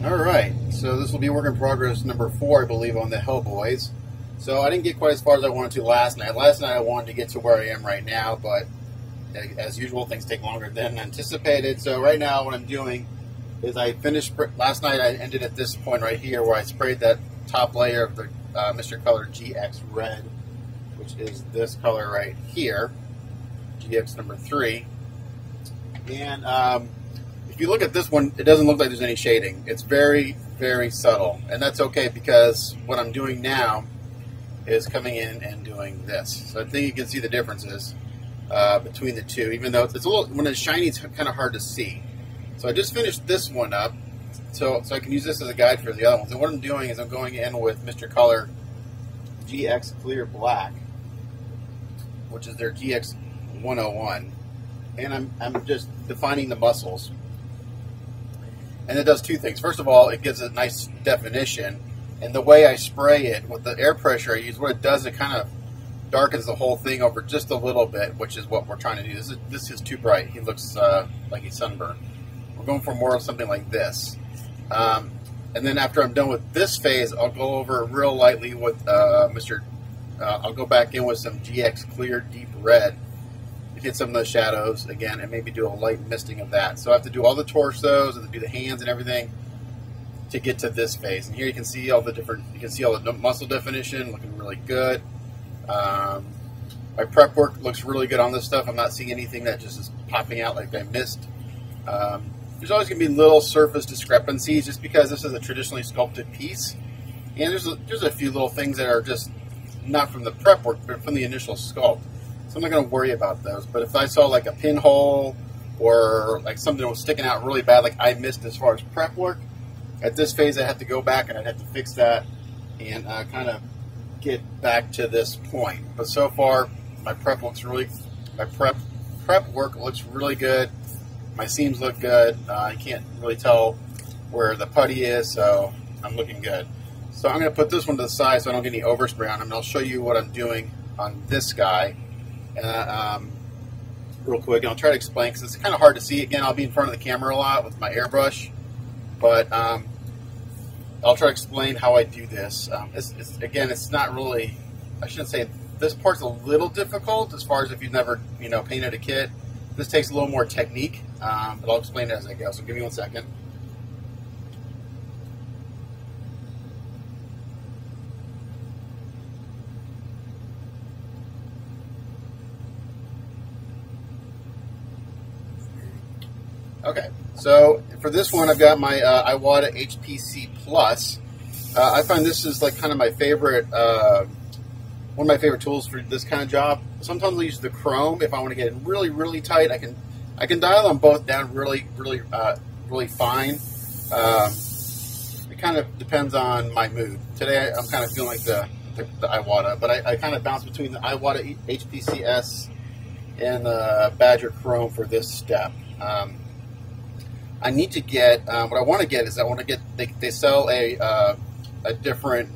Alright, so this will be work in progress number 4, I believe, on the Hellboys. So I didn't get quite as far as I wanted to last night. Last night I wanted to get to where I am right now, but as usual, things take longer than anticipated. So right now what I'm doing is I finished, last night I ended at this point right here where I sprayed that top layer of the Mr. Color GX Red, which is this color right here, GX number 3. And if you look at this one, it doesn't look like there's any shading. It's very, very subtle. And that's okay because what I'm doing now is coming in and doing this. So I think you can see the differences between the two, even though it's a little, when it's shiny, it's kind of hard to see. So I just finished this one up, so I can use this as a guide for the other ones. And what I'm doing is I'm going in with Mr. Color GX Clear Black, which is their GX 101. And I'm just defining the muscles. And it does two things. First of all, it gives a nice definition. And the way I spray it, with the air pressure I use, what it does, it kind of darkens the whole thing over just a little bit, which is what we're trying to do. This is too bright. He looks like he's sunburned. We're going for more of something like this. And then after I'm done with this phase, I'll go over real lightly with I'll go back in with some GX Clear Deep Red, hit some of the shadows again, and maybe do a light misting of that. So I have to do all the torsos and do the hands and everything to get to this phase. And here you can see all the different, you can see all the muscle definition looking really good. My prep work looks really good on this stuff. I'm not seeing anything that just is popping out like I missed. There's always going to be little surface discrepancies just because this is a traditionally sculpted piece. And there's a few little things that are just not from the prep work, but from the initial sculpt. So I'm not going to worry about those. But if I saw like a pinhole or like something that was sticking out really bad, like I missed as far as prep work, at this phase I have to go back and I'd have to fix that and kind of get back to this point. But so far, my prep work looks really good. My seams look good. I can't really tell where the putty is, so I'm looking good. So I'm going to put this one to the side so I don't get any overspray on him, and I'll show you what I'm doing on this guy. Real quick, and I'll try to explain because it's kind of hard to see. Again, I'll be in front of the camera a lot with my airbrush, but I'll try to explain how I do this. Again, it's not really, I shouldn't say, this part's a little difficult as far as if you've never, painted a kit. This takes a little more technique, but I'll explain it as I go, so give me 1 second. Okay, so for this one, I've got my Iwata HPC Plus. I find this is like kind of my favorite, one of my favorite tools for this kind of job. Sometimes I use the chrome if I want to get it really, really tight. I can dial them both down really, really, really fine. It kind of depends on my mood. Today, I'm kind of feeling like the Iwata, but I kind of bounce between the Iwata HPCS and the Badger Chrome for this step. I need to get, what I want to get is they sell a different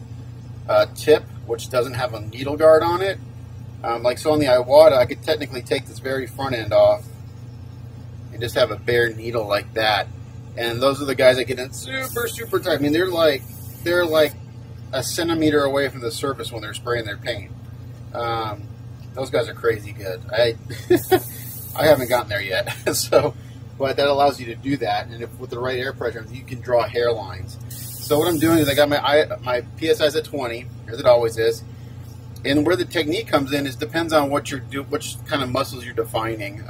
tip which doesn't have a needle guard on it. Like so on the Iwata, I could technically take this very front end off and just have a bare needle like that. And those are the guys that get in super, super tight. I mean, they're like a centimeter away from the surface when they're spraying their paint. Those guys are crazy good. I haven't gotten there yet, so. But that allows you to do that, and with the right air pressure, you can draw hairlines. So what I'm doing is I got my PSI's at 20, as it always is, and where the technique comes in is depends on what which kind of muscles you're defining.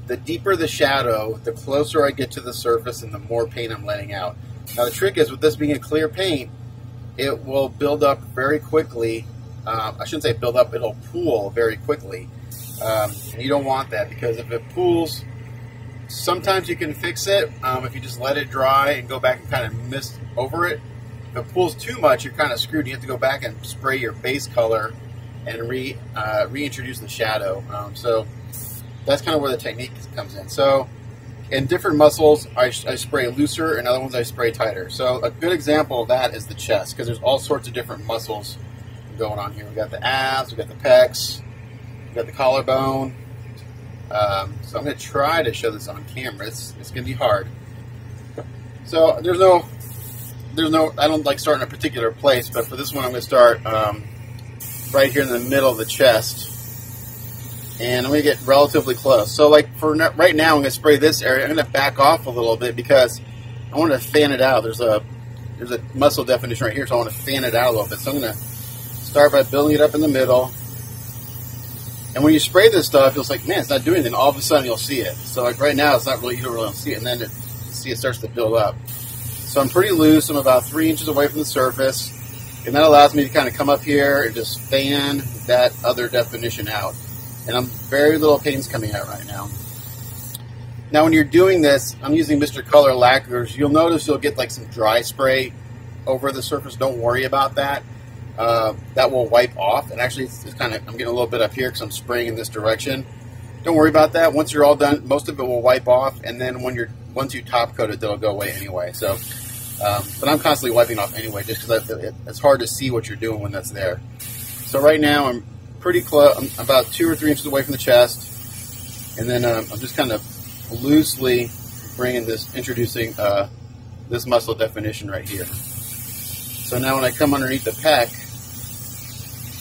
The deeper the shadow, the closer I get to the surface, and the more paint I'm letting out. Now the trick is with this being a clear paint, it will build up very quickly. I shouldn't say build up; it'll pool very quickly, and you don't want that because if it pools. Sometimes you can fix it if you just let it dry and go back and kind of mist over it. If it pools too much, you're kind of screwed. You have to go back and spray your base color and reintroduce the shadow. So that's kind of where the technique comes in. So in different muscles, I spray looser, and other ones I spray tighter. So a good example of that is the chest, because there's all sorts of different muscles going on here. We got the abs, we got the pecs, we got the collarbone. So I'm going to try to show this on camera. It's going to be hard. So there's no, I don't like starting a particular place, but for this one I'm going to start right here in the middle of the chest. And I'm going to get relatively close. So like for right now I'm going to spray this area. I'm going to back off a little bit because I want to fan it out. There's a muscle definition right here, so I want to fan it out a little bit. So I'm going to start by building it up in the middle. And when you spray this stuff, it's like, man, it's not doing anything. All of a sudden you'll see it. So like right now it's not really, you don't really see it, and then it starts to build up. So I'm pretty loose. I'm about 3 inches away from the surface, and that allows me to kind of come up here and just fan that other definition out. And I'm very little paint's coming out right now. Now when you're doing this, I'm using Mr. Color lacquers. You'll notice you'll get like some dry spray over the surface. Don't worry about that. That will wipe off. And actually it's kind of, I'm getting a little bit up here because I'm spraying in this direction. Don't worry about that. Once you're all done, most of it will wipe off, and then once you top coat it, that'll go away anyway. So, but I'm constantly wiping off anyway, just because it's hard to see what you're doing when that's there. So right now I'm pretty close. I'm about 2 or 3 inches away from the chest, and then I'm just kind of loosely introducing this muscle definition right here. So now when I come underneath the pec,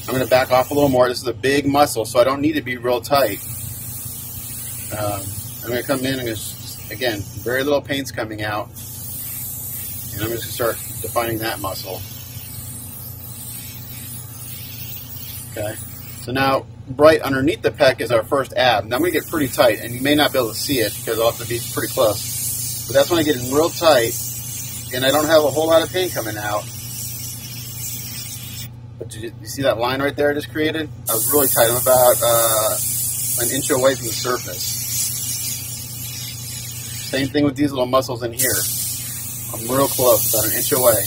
I'm going to back off a little more. This is a big muscle, so I don't need to be real tight. I'm going to come in and just, again, very little paint's coming out. And I'm just going to start defining that muscle. Okay. So now, right underneath the pec is our first ab. Now I'm going to get pretty tight, and you may not be able to see it because I'll have to be pretty close. But that's when I get in real tight, and I don't have a whole lot of paint coming out. But you see that line right there I just created? I was really tight. I'm about an inch away from the surface. Same thing with these little muscles in here. I'm real close, about an inch away.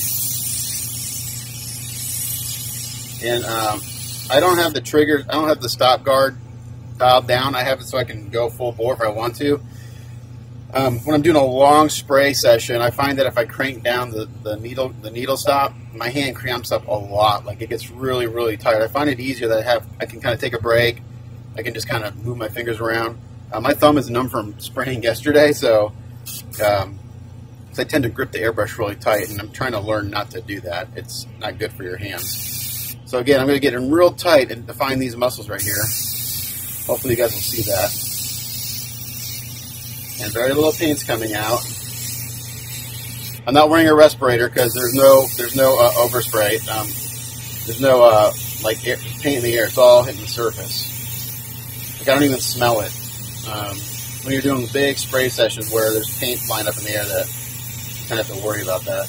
And I don't have the triggers, I don't have the stop guard dialed down. I have it so I can go full bore if I want to. When I'm doing a long spray session, I find that if I crank down the needle stop, my hand cramps up a lot. Like it gets really, really tight. I find it easier that I can kind of take a break. I can just kind of move my fingers around. My thumb is numb from spraying yesterday, so I tend to grip the airbrush really tight, and I'm trying to learn not to do that. It's not good for your hands. So again, I'm going to get in real tight and define these muscles right here. Hopefully you guys will see that. And very little paint's coming out. I'm not wearing a respirator because there's no overspray. There's no like paint in the air. It's all hitting the surface. Like I don't even smell it. When you're doing big spray sessions where there's paint flying up in the air, that you kind of have to worry about that.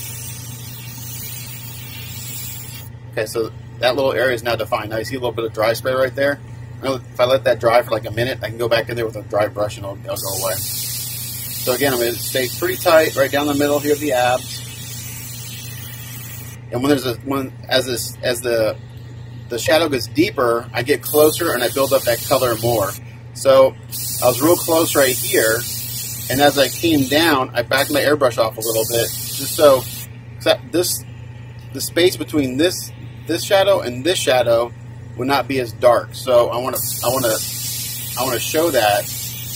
Okay, so that little area is now defined. Now you see a little bit of dry spray right there. If I let that dry for like a minute, I can go back in there with a dry brush and it'll go away. So again, I'm going to stay pretty tight right down the middle here of the abs. And as the shadow gets deeper, I get closer and I build up that color more. So I was real close right here, and as I came down, I backed my airbrush off a little bit, just so the space between this shadow and this shadow would not be as dark. So I want to show that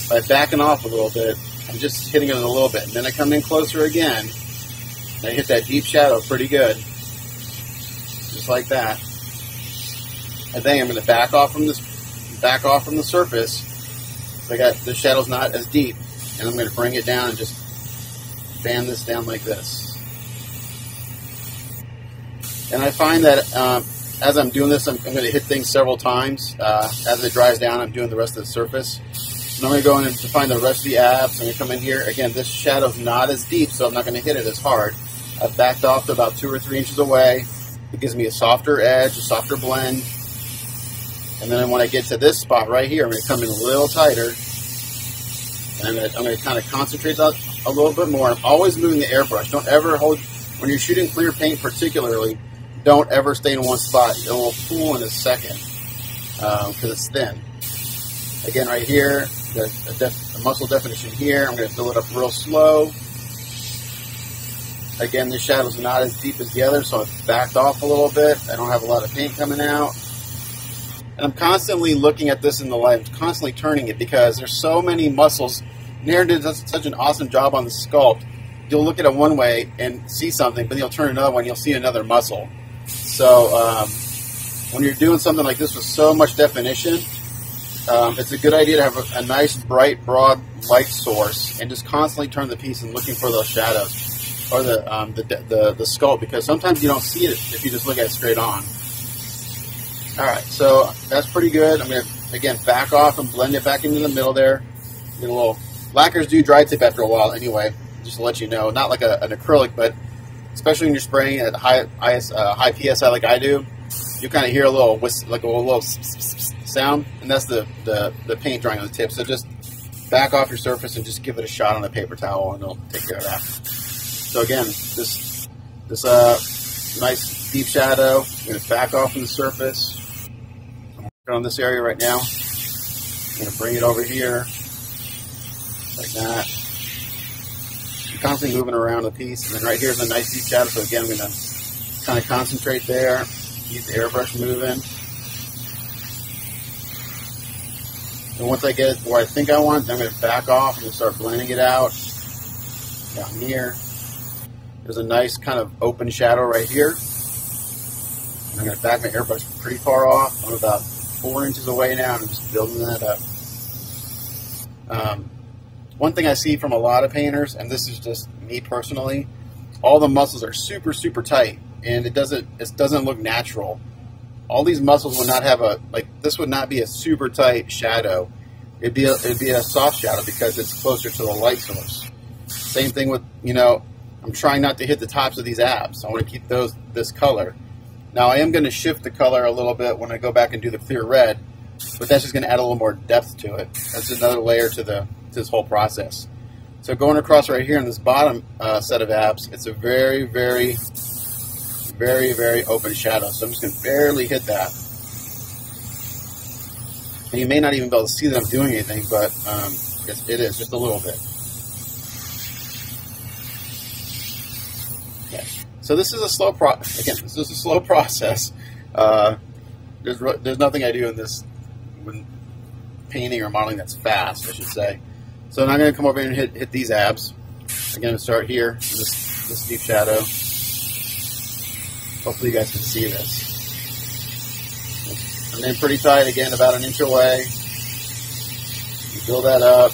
by backing off a little bit. I'm just hitting it a little bit, and then I come in closer again, and I hit that deep shadow pretty good, just like that. And then I'm going to back off from the surface. So I got the shadow's not as deep, and I'm going to bring it down and just fan this down like this. And I find that as I'm doing this, I'm going to hit things several times. As it dries down, I'm doing the rest of the surface. And I'm going to go in and define the rest of the abs. I'm going to come in here. Again, this shadow's not as deep, so I'm not going to hit it as hard. I've backed off to about 2 or 3 inches away. It gives me a softer edge, a softer blend. And then when I get to this spot right here, I'm going to come in a little tighter. And I'm going to kind of concentrate that a little bit more. I'm always moving the airbrush. Don't ever hold, when you're shooting clear paint particularly, don't ever stay in one spot. It will pool in a second because it's thin. Again, right here, a muscle definition here. I'm going to build it up real slow. Again, this shadow's not as deep as the other, so I've backed off a little bit. I don't have a lot of paint coming out. And I'm constantly looking at this in the light. I'm constantly turning it because there's so many muscles. Narin did such an awesome job on the sculpt you'll look at it one way and see something, but you'll turn another one, you'll see another muscle. So when you're doing something like this with so much definition, it's a good idea to have a nice, bright, broad light source and just constantly turn the piece and looking for those shadows or the sculpt, because sometimes you don't see it if you just look at it straight on. All right, so that's pretty good. I'm going to, again, back off and blend it back into the middle there. Get a little, lacquers do dry tip after a while anyway, just to let you know. Not like an acrylic, but especially when you're spraying at high PSI like I do, you kind of hear a little whisk, like a little sound, and that's the paint drying on the tip. So just back off your surface and just give it a shot on a paper towel, and it'll take care of that. So again, this nice deep shadow. I'm going to back off from the surface. I'm working on this area right now. I'm going to bring it over here like that. I'm constantly moving around the piece, and then right here is a nice deep shadow. So again, I'm going to kind of concentrate there. Keep the airbrush moving. And once I get it where I think I want, then I'm going to back off and start blending it out. Down here. There's a nice kind of open shadow right here. And I'm going to back my airbrush pretty far off. I'm about 4 inches away now, and I'm just building that up. One thing I see from a lot of painters, and this is just me personally, all the muscles are super, super tight, and it doesn't look natural. All these muscles would not have this would not be a super tight shadow. It'd be a soft shadow because it's closer to the light source. Same thing with, I'm trying not to hit the tops of these abs. I want to keep this color. Now I am going to shift the color a little bit when I go back and do the clear red, but that's just going to add a little more depth to it. That's another layer to this whole process. So going across right here in this bottom set of abs, it's a very, very, very, very open shadow. So I'm just going to barely hit that. And you may not even be able to see that I'm doing anything, but it is just a little bit. Okay. So this is a slow process. There's nothing I do in this when painting or modeling that's fast, I should say. So now I'm going to come over here and hit these abs. I'm going to start here, this deep shadow. Hopefully you guys can see this. And then pretty tight, again, about 1 inch away. You build that up.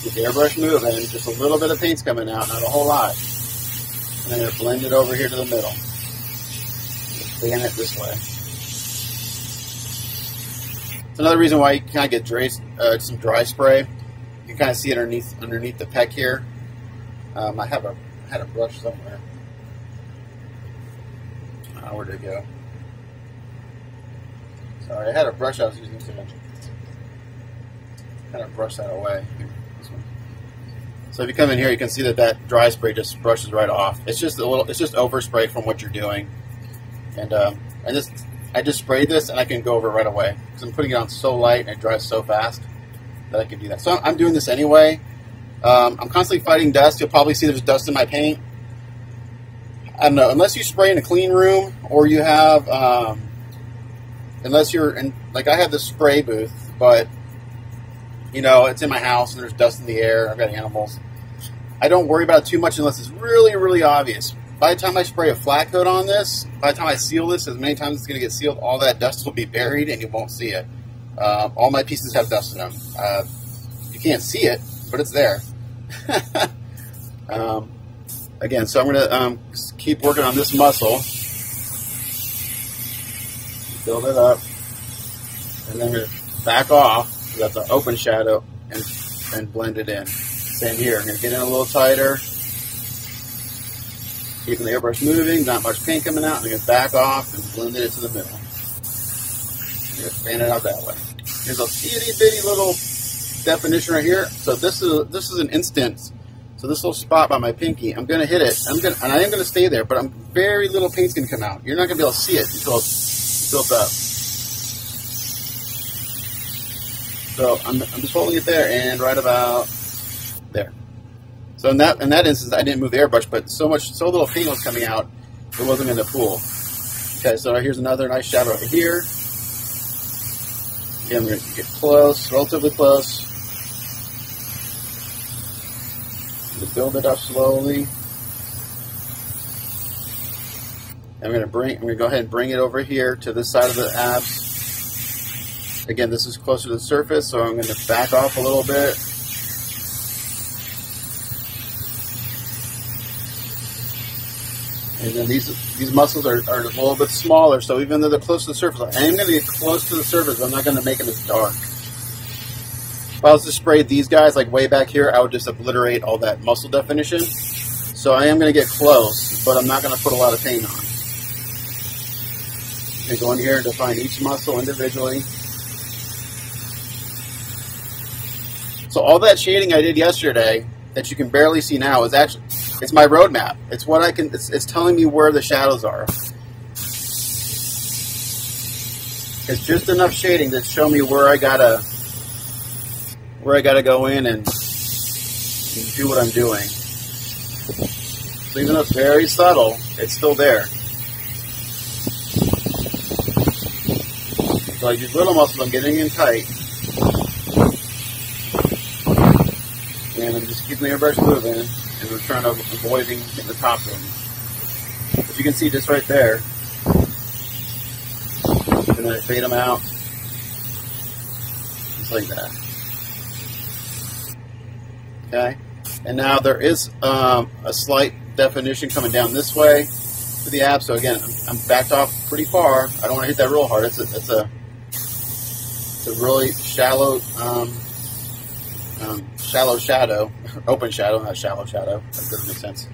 Get the airbrush moving. Just a little bit of paint's coming out, not a whole lot. And then I'm going to blend it over here to the middle. Fan it this way. It's another reason why you kind of get some dry spray. You can kind of see it underneath the pec here. I had a brush somewhere. Where'd it go? Sorry, I had a brush I was using to kind of brush that away. This one. So if you come in here, you can see that dry spray just brushes right off. It's just overspray from what you're doing. And I just sprayed this, and I can go over it right away because I'm putting it on so light and it dries so fast that I can do that. So I'm doing this anyway. I'm constantly fighting dust. You'll probably see there's dust in my paint. I don't know, unless you spray in a clean room or you have, unless you're in, like I have this spray booth, but, it's in my house and there's dust in the air. I've got animals. I don't worry about it too much unless it's really, really obvious. By the time I spray a flat coat on this, by the time I seal this, as many times as it's going to get sealed, all that dust will be buried and you won't see it. All my pieces have dust in them. You can't see it, but it's there. Again, so I'm going to keep working on this muscle. Build it up. And then I'm going to back off. So that's an open shadow and blend it in. Same here. I'm going to get in a little tighter. Keeping the airbrush moving, not much paint coming out. I'm going to back off and blend it to the middle. I'm going to fan it out that way. Here's a itty bitty little definition right here. So this is an instance. So this little spot by my pinky, I'm going to hit it. And I am going to stay there, but very little paint's going to come out. You're not going to be able to see it until it's built up. So I'm just holding it there and right about there. So in that instance, I didn't move the airbrush, but so little paint was coming out, it wasn't in the pool. Okay, so here's another nice shadow over here. Again, we're going to get close, relatively close. To build it up slowly. I'm going to go ahead and bring it over here to this side of the abs. Again, this is closer to the surface, so I'm going to back off a little bit. And then these muscles are a little bit smaller, so even though they're close to the surface, I am going to get close to the surface. I'm not going to make them as dark. If I was to spray these guys like way back here, I would just obliterate all that muscle definition. So I am going to get close, but I'm not going to put a lot of paint on. I'm going to go in here and define each muscle individually. So all that shading I did yesterday that you can barely see now is actually, it's my roadmap. It's what I can, it's telling me where the shadows are. It's just enough shading to show me where I gotta go in and do what I'm doing. So even though it's very subtle, it's still there. So like these little muscles, I'm getting in tight. And I'm just keeping the airbrush moving, and we're trying to avoid hitting the top of them. As you can see just right there. And then I fade them out. Just like that. Okay? And now there is a slight definition coming down this way to the ab. So again, I'm backed off pretty far. I don't want to hit that real hard. It's a really shallow shallow shadow, open shadow, not shallow shadow. That doesn't make sense.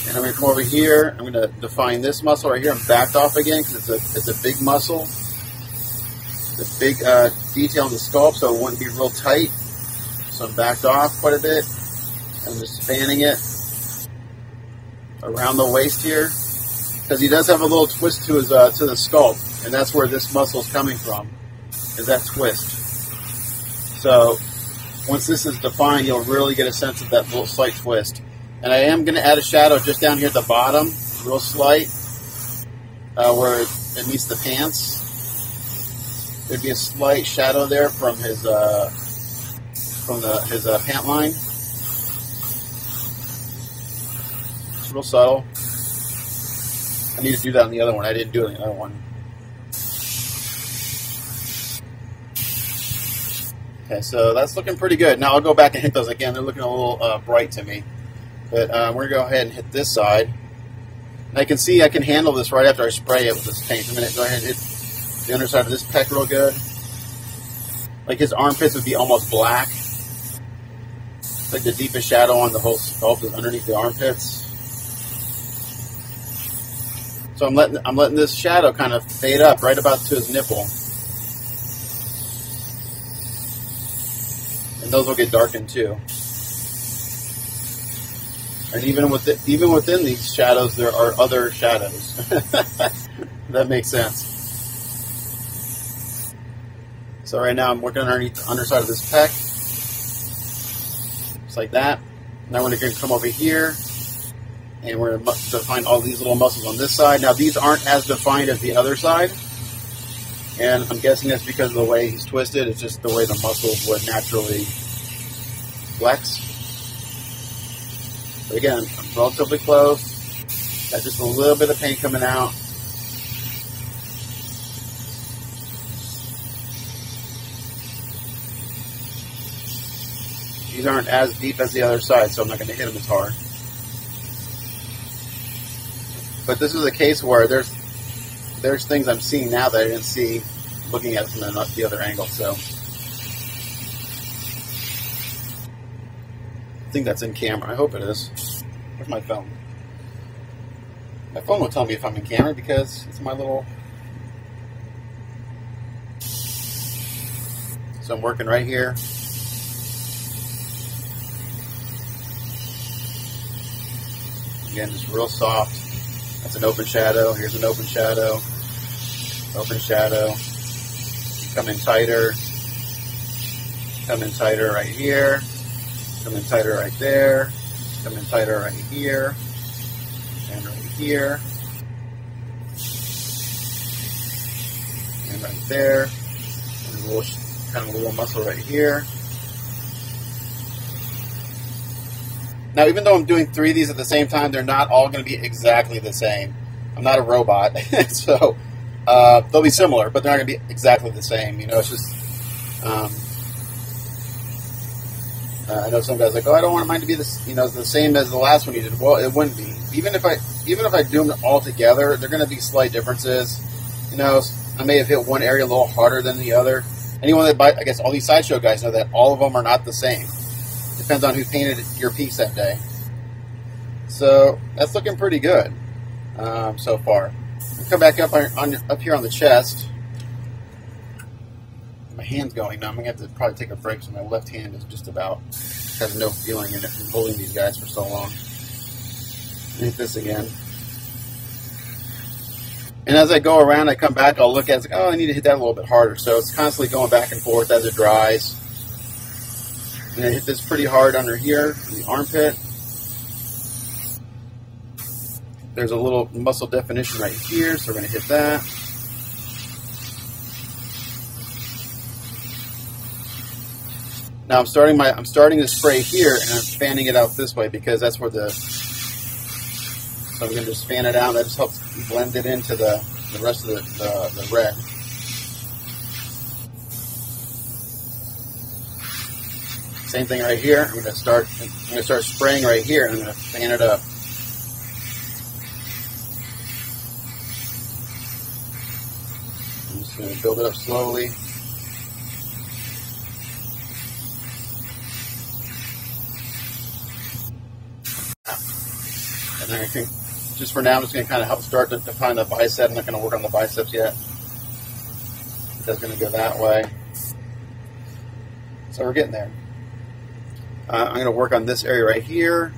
And I'm going to come over here. I'm going to define this muscle right here. I'm backed off again because it's a big muscle. It's a big detail in the sculpt, so it wouldn't be real tight. So I'm backed off quite a bit. I'm just spanning it around the waist here because he does have a little twist to his to the sculpt, and that's where this muscle is coming from, is that twist. So once this is defined, you'll really get a sense of that little slight twist. And I am going to add a shadow just down here at the bottom, real slight, where it meets the pants. There'd be a slight shadow there from his pant line. It's real subtle. I need to do that on the other one. I didn't do it on the other one. Okay, so that's looking pretty good. Now I'll go back and hit those again. They're looking a little bright to me. But we're going to go ahead and hit this side. And I can see I can handle this right after I spray it with this paint. I'm going to go ahead and hit the underside of this pec real good. Like his armpits would be almost black. It's like the deepest shadow on the whole sculpt is underneath the armpits. So I'm letting this shadow kind of fade up right about to his nipple. And those will get darkened too. And even within these shadows, there are other shadows. That makes sense. So right now I'm working underneath the underside of this pec. Just like that. Now we're going to come over here. And we're going to define all these little muscles on this side. Now these aren't as defined as the other side. And I'm guessing that's because of the way he's twisted. It's just the way the muscles would naturally flex. But again, I'm relatively close. Got just a little bit of paint coming out. These aren't as deep as the other side, so I'm not going to hit them as hard. But this is a case where there's things I'm seeing now that I didn't see looking at it from the other angle. So I think that's in camera. I hope it is. Where's my phone? My phone will tell me if I'm in camera because it's my little... So I'm working right here. Again, just real soft. That's an open shadow. Here's an open shadow. Open shadow. Come in tighter. Come in tighter right here. Come in tighter right there. Come in tighter right here. And right here. And right there. And a little, kind of a little muscle right here. Now, even though I'm doing 3 of these at the same time, they're not all going to be exactly the same. I'm not a robot, so they'll be similar, but they're not going to be exactly the same. You know, it's just I know some guys are like, oh, I don't want mine to be this, you know, the same as the last one you did. Well, it wouldn't be. Even if I do them all together, they're going to be slight differences. You know, I may have hit one area a little harder than the other. Anyone that I guess all these sideshow guys know that all of them are not the same. Depends on who painted your piece that day. So that's looking pretty good so far. I'll come back up up here on the chest. My hand's going now. I'm gonna have to probably take a break so my left hand is just about has no feeling in it from holding these guys for so long. Hit this again. And as I go around, I come back, I'll look at it, it's like, oh, I need to hit that a little bit harder. So it's constantly going back and forth as it dries. And I hit this pretty hard under here, in the armpit. There's a little muscle definition right here, so we're going to hit that. Now I'm starting to spray here, and I'm fanning it out this way because that's where so I'm going to just fan it out. That just helps blend it into the rest of the red. Same thing right here. I'm going to start spraying right here, and I'm going to fan it up. I'm just going to build it up slowly. And then I think, just for now, I'm just going to kind of help start to define the bicep. I'm not going to work on the biceps yet. That's going to go that way. So we're getting there. I'm going to work on this area right here.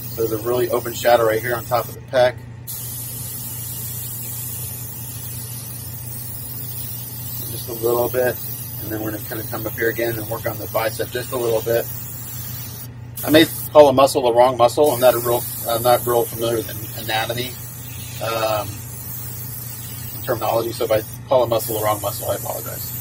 So there's a really open shadow right here on top of the pec. Just a little bit. And then we're going to kind of come up here again and work on the bicep just a little bit. I may call a muscle the wrong muscle. I'm not real familiar with anatomy terminology, so if I call a muscle the wrong muscle, I apologize.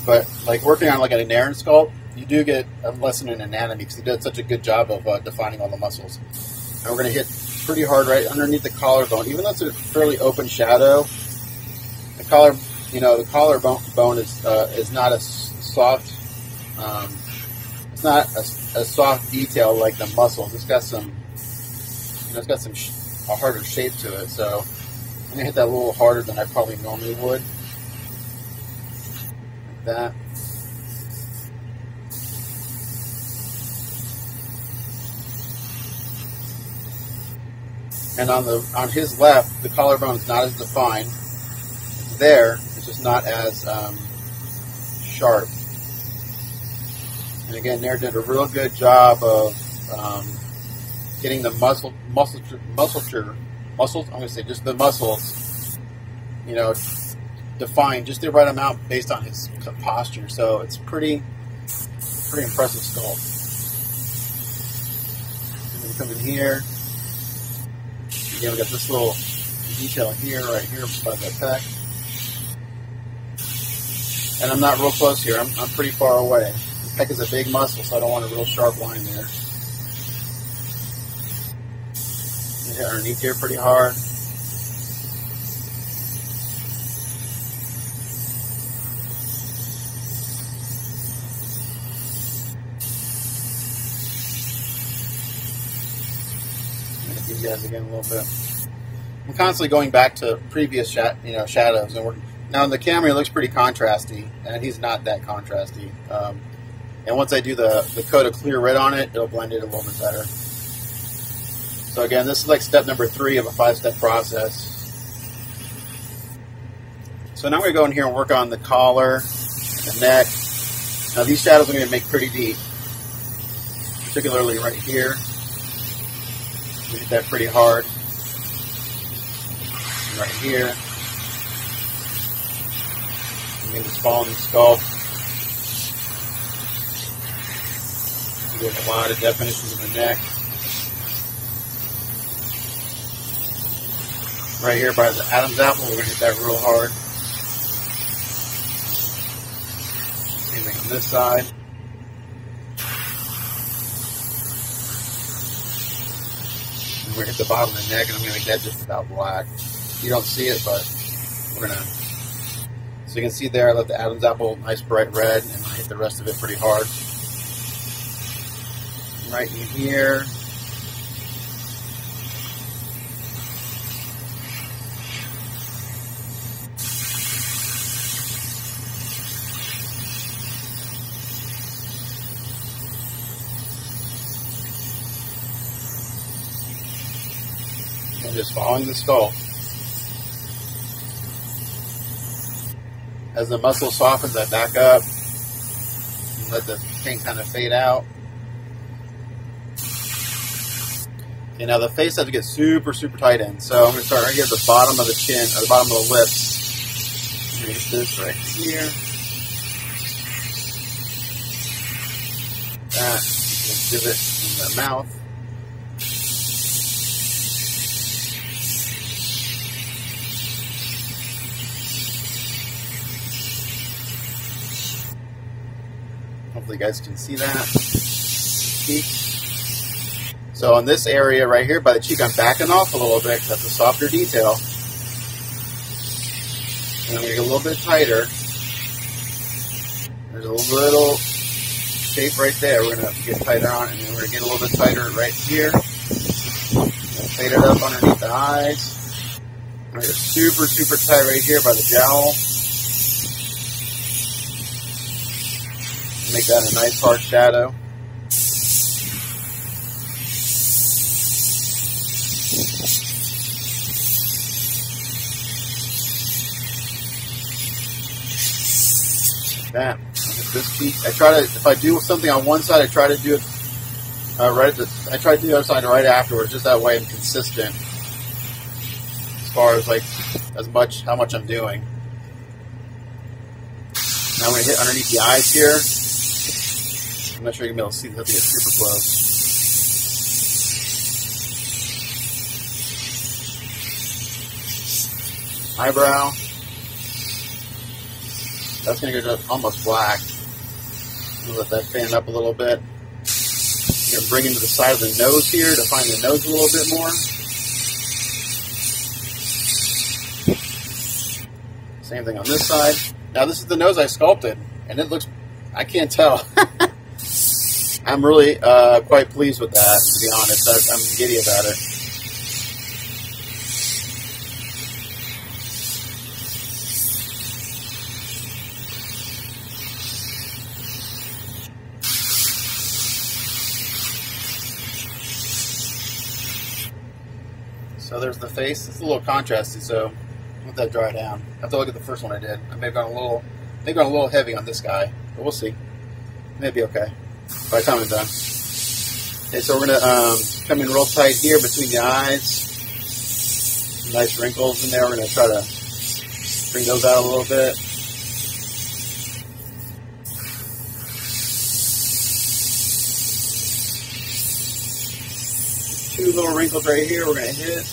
But like working on like a Narin sculpt, you do get a lesson in anatomy because he did such a good job of defining all the muscles. And we're going to hit pretty hard right underneath the collarbone, even though it's a fairly open shadow. The collarbone is not as soft. It's not a soft detail like the muscles. It's got some, a harder shape to it. So I'm gonna hit that a little harder than I probably normally would. Like that. And on his left, the collarbone is not as defined. It's there, it's just not as sharp. And again, Nair did a real good job of getting the muscles. I'm going to say just the muscles, defined just the right amount based on his posture. So it's pretty impressive sculpt. And then come in here. Again, we got this little detail here, right here by the pec. And I'm not real close here. I'm pretty far away. The pec is a big muscle, so I don't want a real sharp line there. Hit underneath here pretty hard. I'm going to give you guys again a little bit. I'm constantly going back to previous shadows, and now in the camera it looks pretty contrasty, and he's not that contrasty. And once I do the coat of clear red on it, it'll blend it a little bit better. So again, this is like step number 3 of a 5-step process. So now we're going to go in here and work on the collar, the neck. Now these shadows I'm going to make pretty deep, particularly right here. We hit that pretty hard. And right here. And just following the skull. We get a lot of definitions in the neck. Right here by the Adam's apple, we're going to hit that real hard. Same thing on this side. And we're going to hit the bottom of the neck, and I'm going to make that just about black. You don't see it, but we're going to. So you can see there, I left the Adam's apple nice bright red, and I hit the rest of it pretty hard. Right in here. And just following the skull. As the muscle softens, I back up and let the paint kind of fade out. Okay, now the face has to get super, super tight in. So I'm going to start right here at the bottom of the chin, or the bottom of the lips. I'm going to get this right here. That, divot in the mouth. Hopefully you guys can see that. Cheek. So on this area right here by the cheek, I'm backing off a little bit because that's a softer detail. And I'm going to get a little bit tighter. There's a little shape right there. We're going to get tighter on it, and then we're going to get a little bit tighter right here. Fade it up underneath the eyes. I'm going to get super, super tight right here by the jowl. Make that a nice hard shadow. Like that. This cheek, I try to, if I do something on one side, I try to do it I try to do the other side right afterwards, just that way I'm consistent as far as like how much I'm doing. Now I'm going to hit underneath the eyes here. I'm not sure you're going to be able to see that. It's super close. Eyebrow. That's going to go almost black. We'll let that fan up a little bit. You're going to bring into the side of the nose here to find the nose a little bit more. Same thing on this side. Now this is the nose I sculpted, and it looks, I can't tell. I'm really quite pleased with that, to be honest. I'm giddy about it. So there's the face. It's a little contrasty, so let that dry down. I have to look at the first one I did. I may have gone a little heavy on this guy, but we'll see. Maybe okay by the time I'm done. Okay, so we're going to come in real tight here between the eyes. Some nice wrinkles in there. We're going to try to bring those out a little bit. Two little wrinkles right here we're going to hit.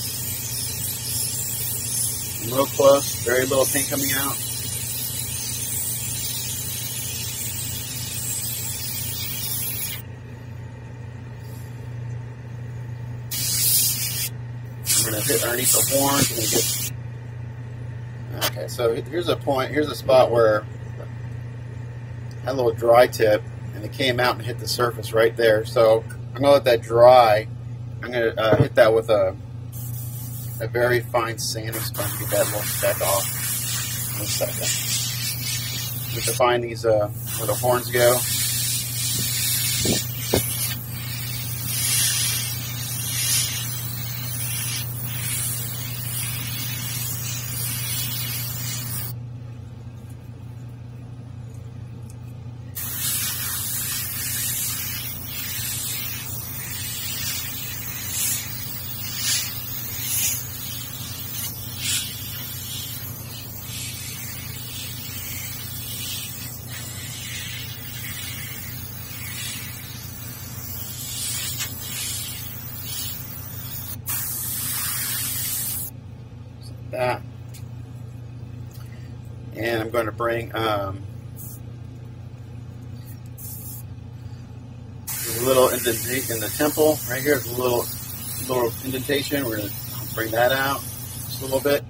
And real close, very little paint coming out. We're going to hit underneath the horns and get. Okay, so here's a point, here's a spot where I had a little dry tip and it came out and hit the surface right there. So I'm going to let that dry. I'm going to hit that with a very fine sanding sponge to get that little speck off. In a second. Just to find these where the horns go. That. And I'm going to bring There's a little indentation in the temple right here. There's a little indentation. We're going to bring that out just a little bit.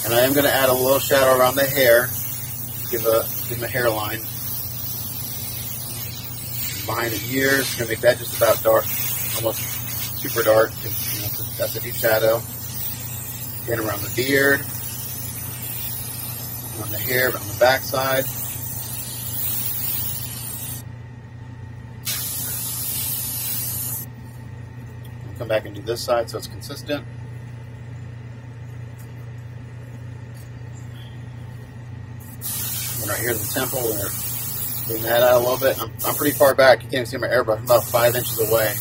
And I am going to add a little shadow around the hair. Give him a hairline. Behind the ears, going to make that just about dark, almost super dark. That's a deep shadow. Again, around the beard, on the hair, on the back side. Come back and do this side so it's consistent. And right here in the temple, we're going to bring that out a little bit. I'm pretty far back. You can't even see my airbrush. I'm about 5 inches away.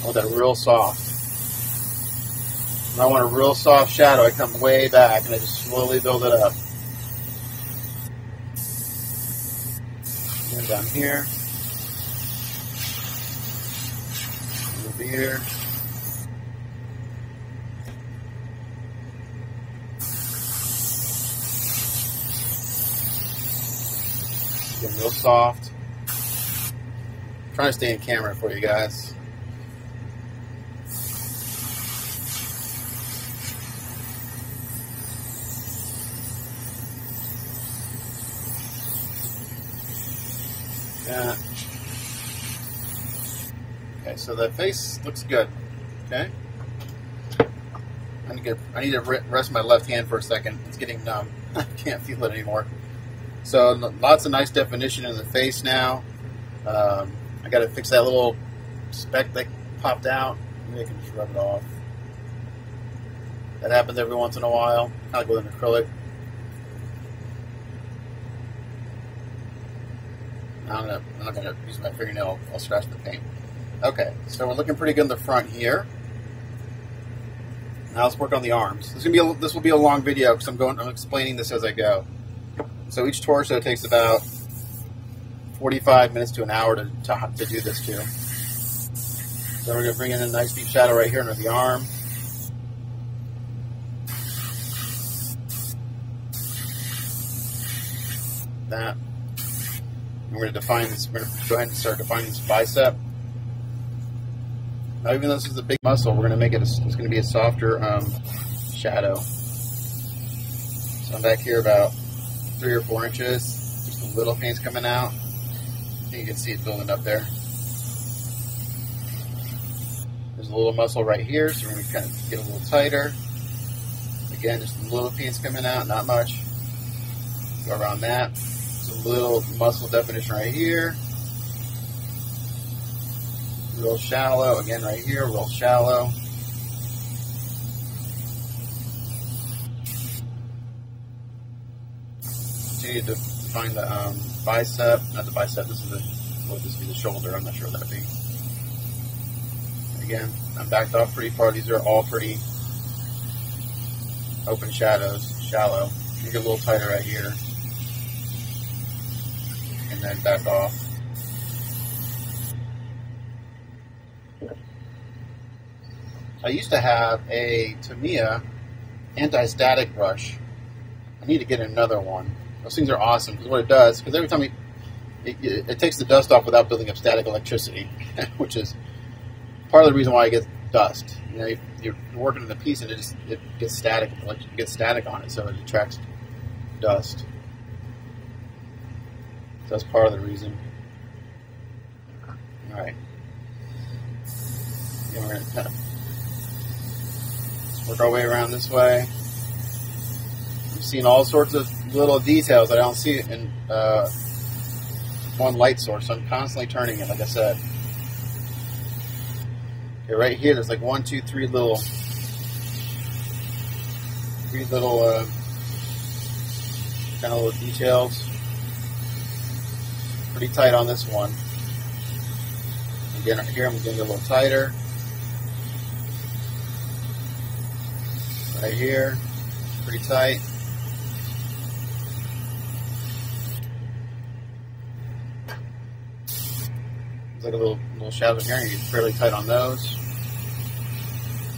I want that real soft. When I want a real soft shadow, I come way back and I just slowly build it up. And down here. The beard. Getting real soft. I'm trying to stay in camera for you guys. Yeah. Okay, so the face looks good. Okay. I need to rest my left hand for a second. It's getting numb. I can't feel it anymore. So lots of nice definition in the face now. I got to fix that little speck that popped out. Maybe I can just rub it off. That happens every once in a while. Kind of like with an acrylic. I'm not gonna use my fingernail. I'll scratch the paint. Okay, so we're looking pretty good in the front here. Now let's work on the arms. This will be a long video because I'm explaining this as I go. So each torso takes about 45 minutes to an hour to do this too. So we're going to bring in a nice deep shadow right here under the arm. That. And we're going to define this. We're going to go ahead and start defining this bicep. Now, even though this is a big muscle, we're going to make it. It's going to be a softer shadow. So I'm back here about 3 or 4 inches. Just a little paint's coming out. You can see it building up there. There's a little muscle right here, so we're going to kind of get a little tighter. Again, just a little paint's coming out, not much. Go around that. There's a little muscle definition right here. Real shallow. Again, right here, real shallow. Continue to find the bicep. Not the bicep. This would be the shoulder. I'm not sure what that'd be. Again, I'm backed off pretty far. These are all pretty open shadows, shallow. You get a little tighter right here, and then back off. I used to have a Tamiya anti-static brush. I need to get another one. Those things are awesome because what it does, because every time it takes the dust off without building up static electricity, which is part of the reason why I get dust. You know, you're working on the piece and it gets static, it gets static on it, so it attracts dust. So that's part of the reason. All right. And we're going to kind of work our way around this way. I'm seeing all sorts of little details that I don't see in one light source, so I'm constantly turning it, like I said. Okay, right here, there's like 1, 2, 3 little kind of little details. Pretty tight on this one. Again, right here, I'm getting a little tighter. Right here, pretty tight. There's like a little shadow here, and you get fairly tight on those.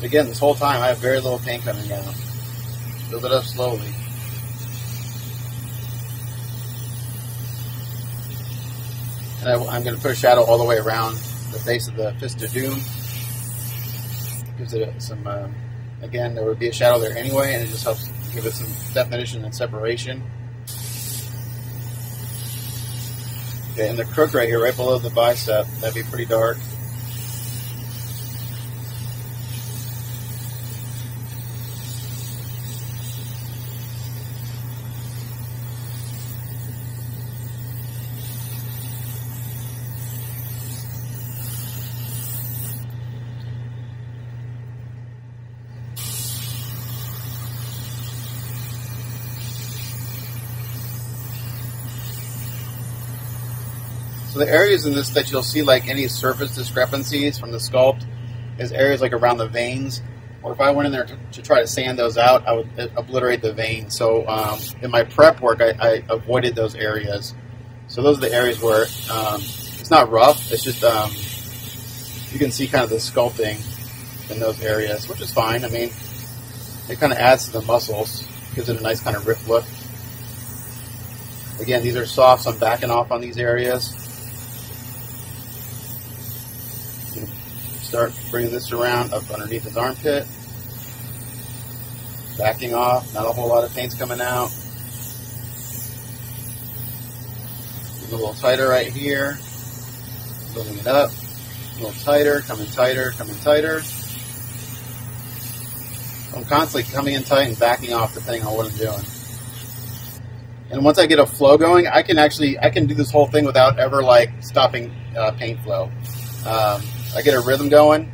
Again, this whole time I have very little paint coming down. Build it up slowly. And I'm going to put a shadow all the way around the face of the Fist of Doom. Gives it some, again, there would be a shadow there anyway, and it just helps give it some definition and separation. Okay, and the crook right here, right below the bicep, that'd be pretty dark. So the areas in this that you'll see like any surface discrepancies from the sculpt is areas like around the veins. Or if I went in there to try to sand those out, I would obliterate the veins. So in my prep work, I avoided those areas. So those are the areas where it's not rough. It's just you can see kind of the sculpting in those areas, which is fine. I mean, it kind of adds to the muscles, gives it a nice kind of ripped look. Again, these are soft, so I'm backing off on these areas. Start bringing this around up underneath his armpit. Backing off, not a whole lot of paint's coming out. Get a little tighter right here. Building it up. A little tighter, coming tighter, coming tighter. I'm constantly coming in tight and backing off depending on what I'm doing. And once I get a flow going, I can do this whole thing without ever like stopping paint flow. I get a rhythm going.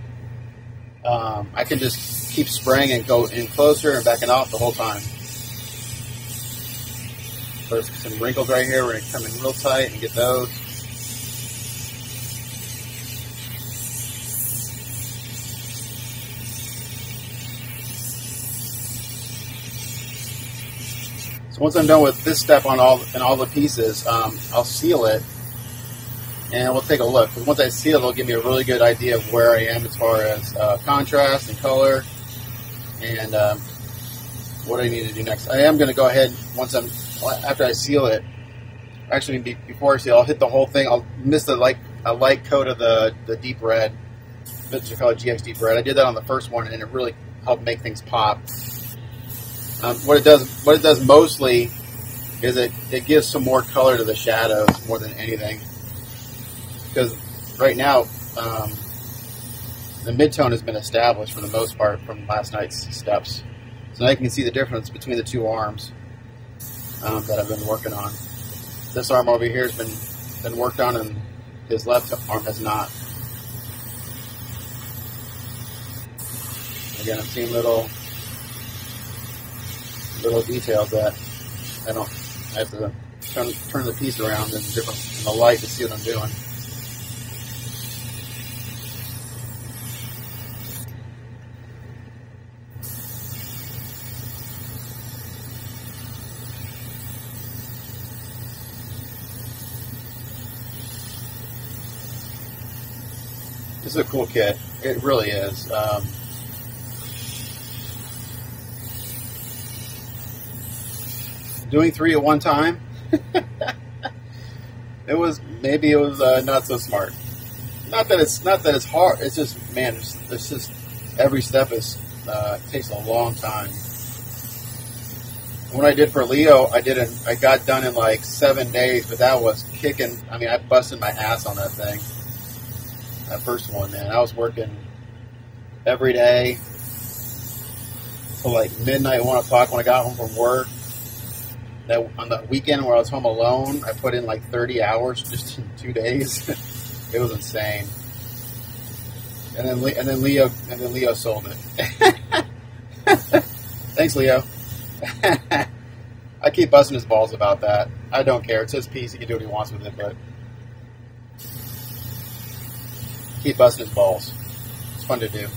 I can just keep spraying and go in closer and backing off the whole time. There's some wrinkles right here. We're going to come in real tight and get those. So once I'm done with this step on all the pieces, I'll seal it. And we'll take a look. Because once I seal it, it'll give me a really good idea of where I am as far as contrast and color, and what I need to do next. I am going to go ahead after I seal it. Actually, before I seal, I'll hit the whole thing. I'll mist a light coat of the deep red, which I call it GX Deep Red. I did that on the first one, and it really helped make things pop. What it does mostly is it gives some more color to the shadows more than anything. Because right now, the mid-tone has been established for the most part from last night's steps. So now you can see the difference between the two arms that I've been working on. This arm over here has been worked on, and his left arm has not. Again, I'm seeing little details that I have to turn the piece around in the light to see what I'm doing. This is a cool kit. It really is. Doing 3 at one time, it was not so smart. Not that it's hard. It's just, man, it's just every step takes a long time. What I did for Leo, I got done in like 7 days, but that was kicking. I mean, I busted my ass on that thing. That first one, man. I was working every day till like midnight, 1 o'clock when I got home from work. That on the weekend where I was home alone, I put in like 30 hours just in 2 days. It was insane. And then Leo sold it. Thanks, Leo. I keep busting his balls about that. I don't care. It's his piece. He can do what he wants with it, but keep busting his balls. It's fun to do.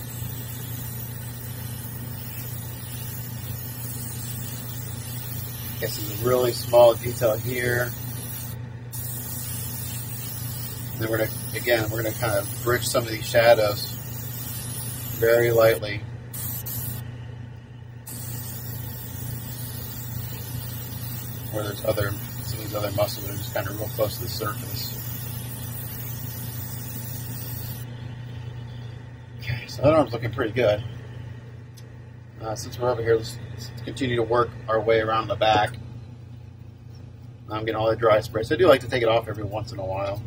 This is a really small detail here. And then we're gonna kind of bridge some of these shadows very lightly. Where there's some of these other muscles that are just kind of real close to the surface. That arm's looking pretty good. Since we're over here, let's continue to work our way around the back. I'm getting all the dry spray, so I do like to take it off every once in a while.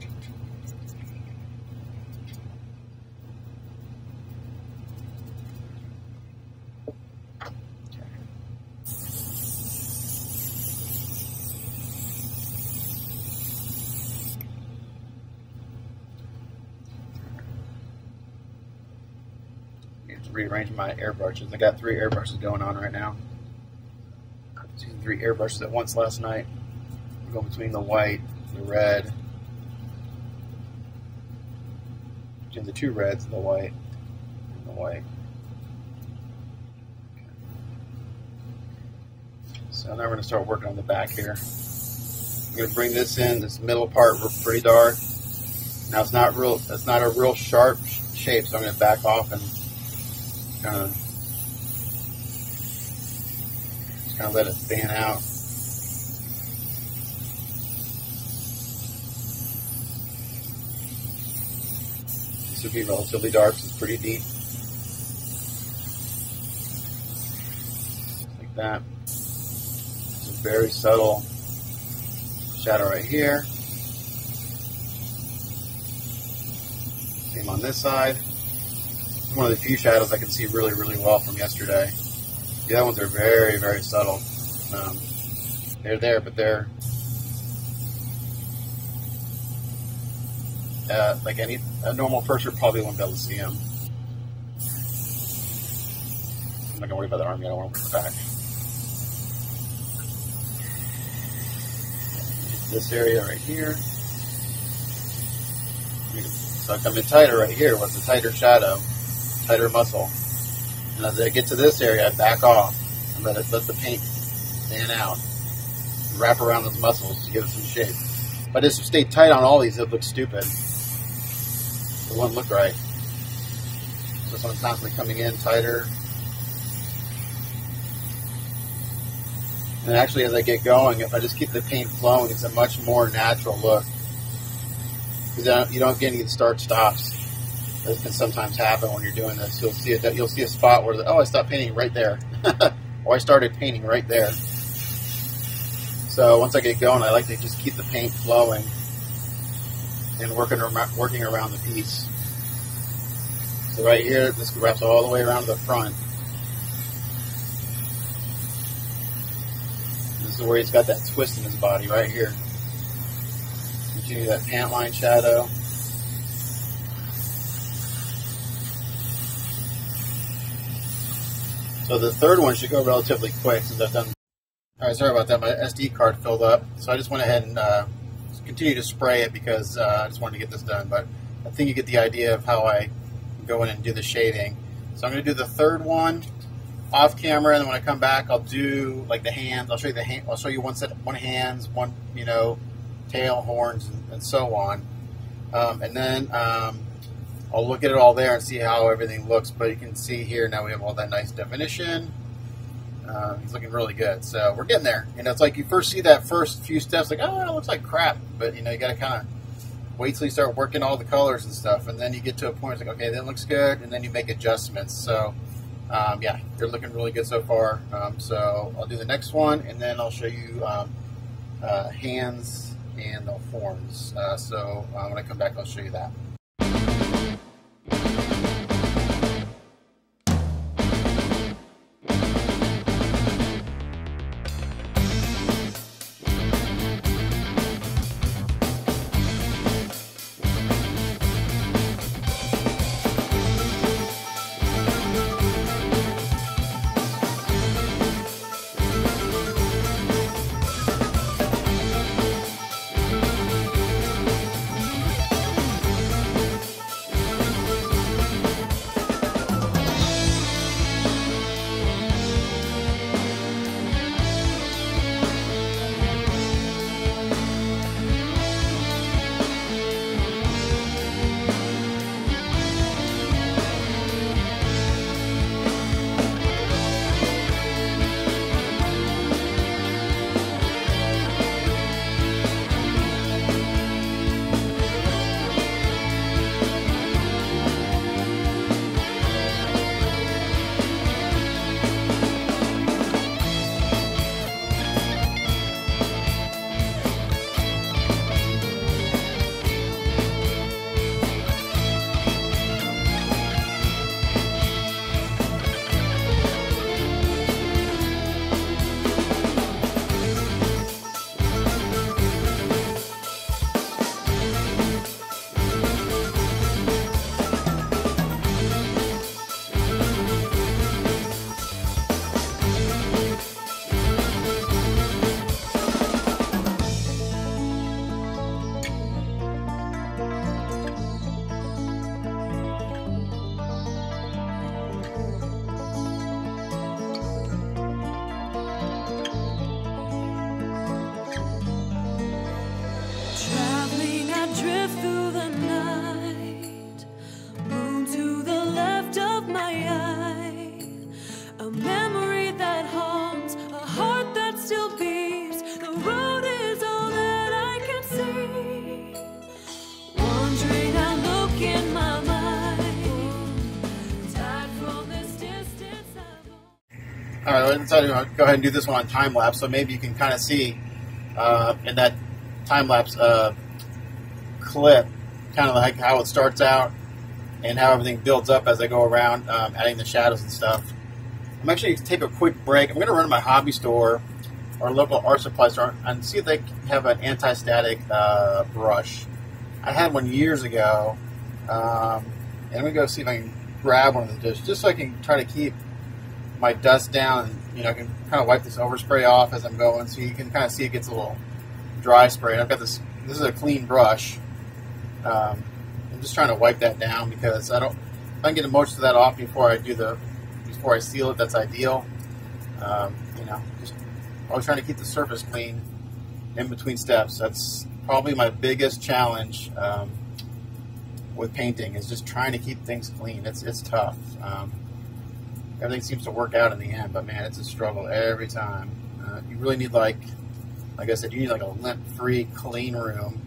Rearrange my airbrushes. I got 3 airbrushes going on right now. I was using 3 airbrushes at once last night. I'm going between the white, the red, between the 2 reds, the white, and the white. Okay. So now we're going to start working on the back here. I'm going to bring this in, this middle part pretty dark. Now it's not a real sharp shape, so I'm going to back off and just kind of let it fan out. This would be relatively dark, so it's pretty deep. Like that. It's a very subtle shadow right here. Same on this side. One of the few shadows I can see really, really well from yesterday. The other ones are very, very subtle. They're there, but they're like a normal person probably won't be able to see them. I'm not gonna worry about the arm yet. I want to work the back. This area right here. So I come in tighter right here with the tighter shadow. Tighter muscle. And as I get to this area, I back off and let the paint fan out. Wrap around those muscles to give it some shape. If I just stay tight on all these, it looks stupid. It won't look right. So I'm constantly coming in tighter. And actually, as I get going, if I just keep the paint flowing, it's a much more natural look. Because you don't get any start-stops. That can sometimes happen when you're doing this. You'll see it. You'll see a spot where, oh, I stopped painting right there, or I started painting right there. So once I get going, I like to just keep the paint flowing and working around the piece. So right here, this wraps all the way around to the front. This is where he's got that twist in his body right here. Continue that pant line shadow. So the third one should go relatively quick since I've done. All right, sorry about that. My SD card filled up, so I just went ahead and continue to spray it because I just wanted to get this done. But I think you get the idea of how I go in and do the shading. So I'm going to do the third one off camera, and then when I come back, I'll do like the hands. I'll show you the hand. I'll show you one hands, one tail, horns, and so on. And then I'll look at it all there and see how everything looks. But you can see here now we have all that nice definition. He's looking really good. So we're getting there. It's like you first see that first few steps, like, oh, it looks like crap. But you got to kind of wait till you start working all the colors and stuff, and then you get to a point it's like, okay, that looks good, and then you make adjustments. So yeah, you're looking really good so far. So I'll do the next one, and then I'll show you hands and the horns. So when I come back, I'll show you that. drift through the night, moon to the left of my eye, a memory that haunts, a heart that still beats. The road is all that I can see, wandering I look in my mind, tied from this distance I've... All right, let's go ahead and do this one on time lapse, so maybe you can kind of see in that time lapse clip, kind of like how it starts out and how everything builds up as I go around, adding the shadows and stuff. I'm actually going to take a quick break. I'm going to run to my hobby store or local art supply store and see if they have an anti-static brush. I had one years ago, and I'm going to go see if I can grab one of those just so I can try to keep my dust down. And, you know, I can kind of wipe this overspray off as I'm going, so you can kind of see it gets a little dry spray. And I've got this is a clean brush. I'm just trying to wipe that down because if I can get most of that off before I seal it, that's ideal. You know, just always trying to keep the surface clean in between steps. That's probably my biggest challenge with painting, is just trying to keep things clean. It's tough. Everything seems to work out in the end, but man, it's a struggle every time. You really need, like I said, you need like a lint-free, clean room,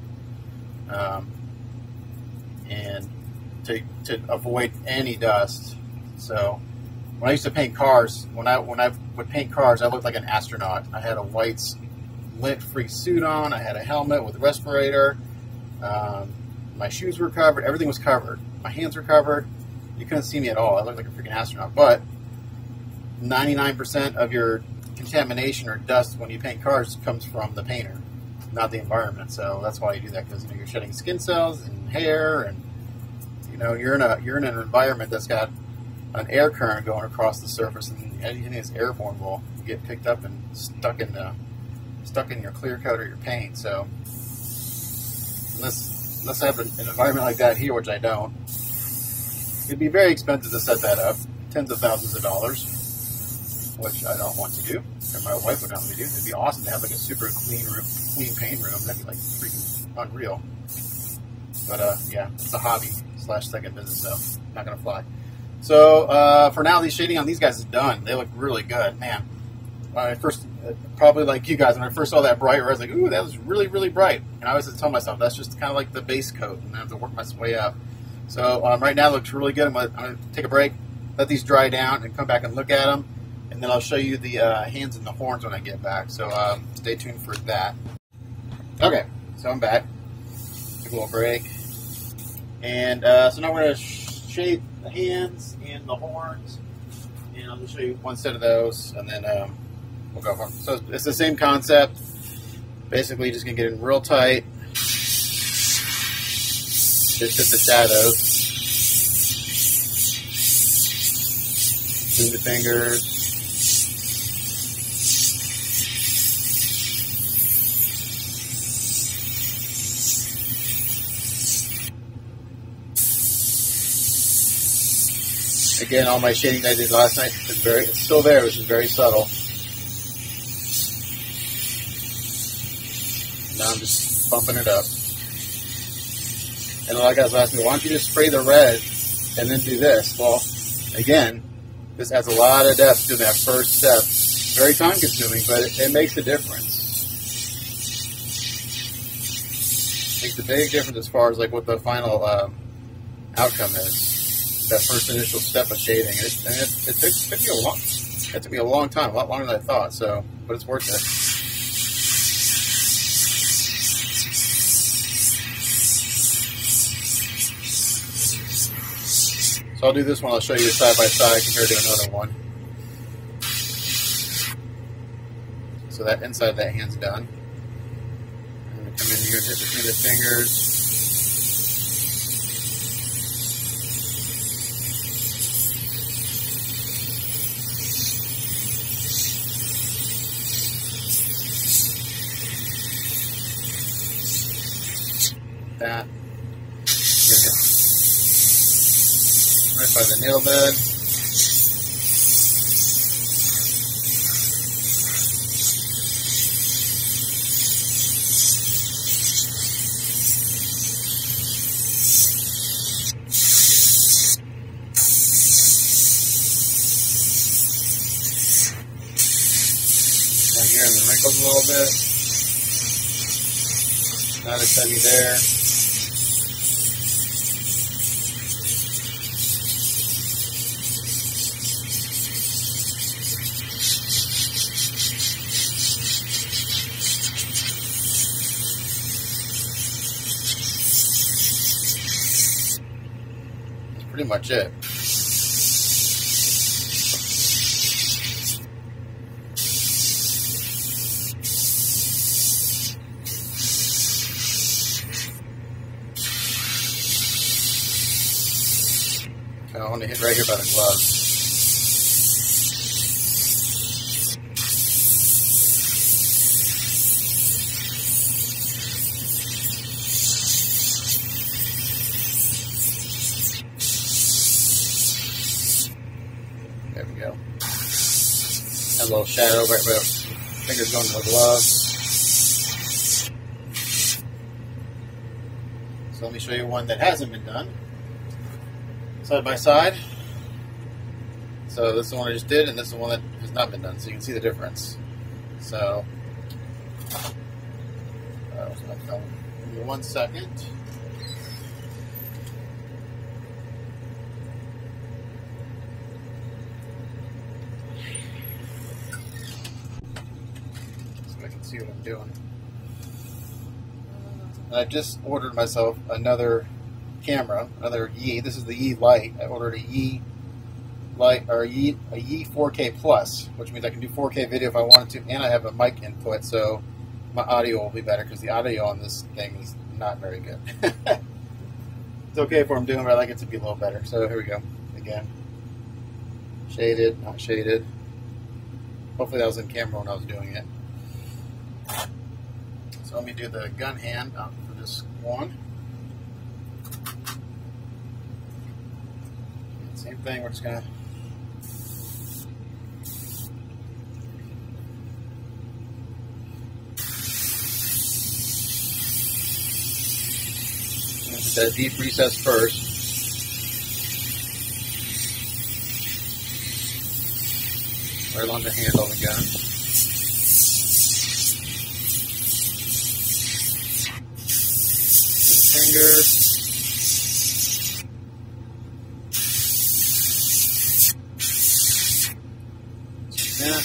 and to avoid any dust. So when I used to paint cars, when I would paint cars, I looked like an astronaut. I had a white lint-free suit on. I had a helmet with a respirator. My shoes were covered. Everything was covered. My hands were covered. You couldn't see me at all. I looked like a freaking astronaut. But 99% of your contamination or dust when you paint cars comes from the painter, not the environment. So that's why you do that, because you're shedding skin cells and hair, and you're in an environment that's got an air current going across the surface, and anything that's airborne will get picked up and stuck in your clear coat or your paint. So unless I have an environment like that here, which I don't, it'd be very expensive to set that up, tens of thousands of dollars, which I don't want to do, and my wife would not let me do. It'd be awesome to have like a super clean paint room. That'd be like freaking unreal. But yeah, it's a hobby / second business, so not gonna fly. So for now, the shading on these guys is done. They look really good, man. When I first, probably like you guys, when I first saw that bright, I was like, ooh, that was really, really bright. And I always had to tell myself that's just kind of like the base coat, and I have to work my way up. So right now it looks really good. I'm gonna take a break, let these dry down, and come back and look at them. And then I'll show you the hands and the horns when I get back. So stay tuned for that. Okay, so I'm back. Took a little break. And so now we're going to shade the hands and the horns. And I'll just show you one set of those, and then we'll go home. So it's the same concept. Basically, just going to get in real tight. Just hit the shadows. Between the fingers. Again, all my shading I did last night is it's still there, which is very subtle. Now I'm just bumping it up. And a lot of guys ask me, why don't you just spray the red and then do this? Well, again, this adds a lot of depth to that first step. Very time consuming, but it makes a difference. Makes a big difference as far as like what the final outcome is. That first initial step of shading. It took me a long time, a lot longer than I thought. So, but it's worth it. So I'll do this one. I'll show you side by side compared to another one. So that inside of that hand's done. I'm going to come in here and hit between the fingers. That. Right by the nail bed. wrinkles a little bit. Not as heavy there. That's pretty much it. I want to hit right here by the glove. There we go. Have a little shadow right where fingers going to the glove. So let me show you one that hasn't been done. Side by side. So this is the one I just did, and this is the one that has not been done. So you can see the difference. So, where's my phone? Give me 1 second. So I can see what I'm doing. And I just ordered myself another camera, another Yi. This is the Yi Lite. I ordered a Yi Lite, or a Yi 4K Plus, which means I can do 4K video if I wanted to, and I have a mic input, so my audio will be better because the audio on this thing is not very good. It's okay for what I'm doing, but I like it to be a little better. So here we go. Again, shaded, not shaded. Hopefully that was in camera when I was doing it. So let me do the gun hand for this one. Same thing, we're just going to hit that deep recess first. Right along the handle of the gun. And the finger. Yeah.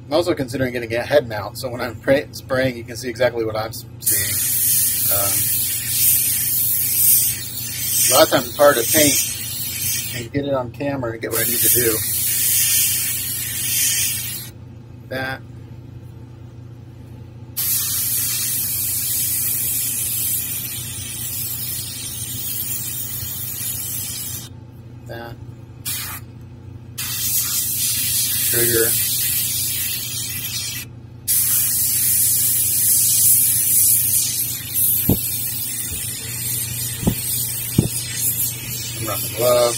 I'm also considering getting a head mount, so when I'm spraying, you can see exactly what I'm seeing. A lot of times it's hard to paint and get it on camera and get what I need to do. That. That. Trigger. Around the glove.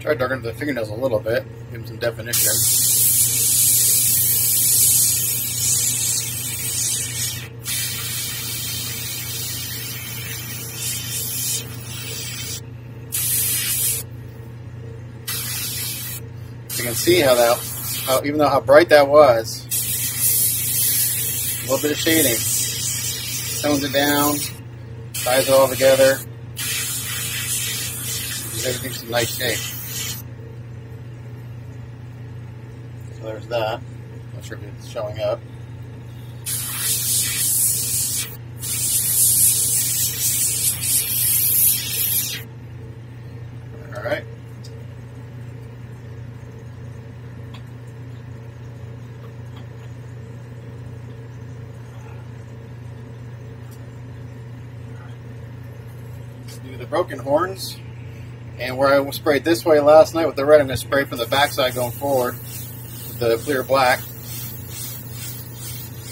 Try to darken the fingernails a little bit, give them some definition. You can see how even though how bright that was, a little bit of shading tones it down. ties it all together. Everything's in nice shape. So there's that. Not sure if it's showing up. All right. Let's do the broken horns. And where I sprayed this way last night with the red, I'm going to spray from the backside going forward with the clear black.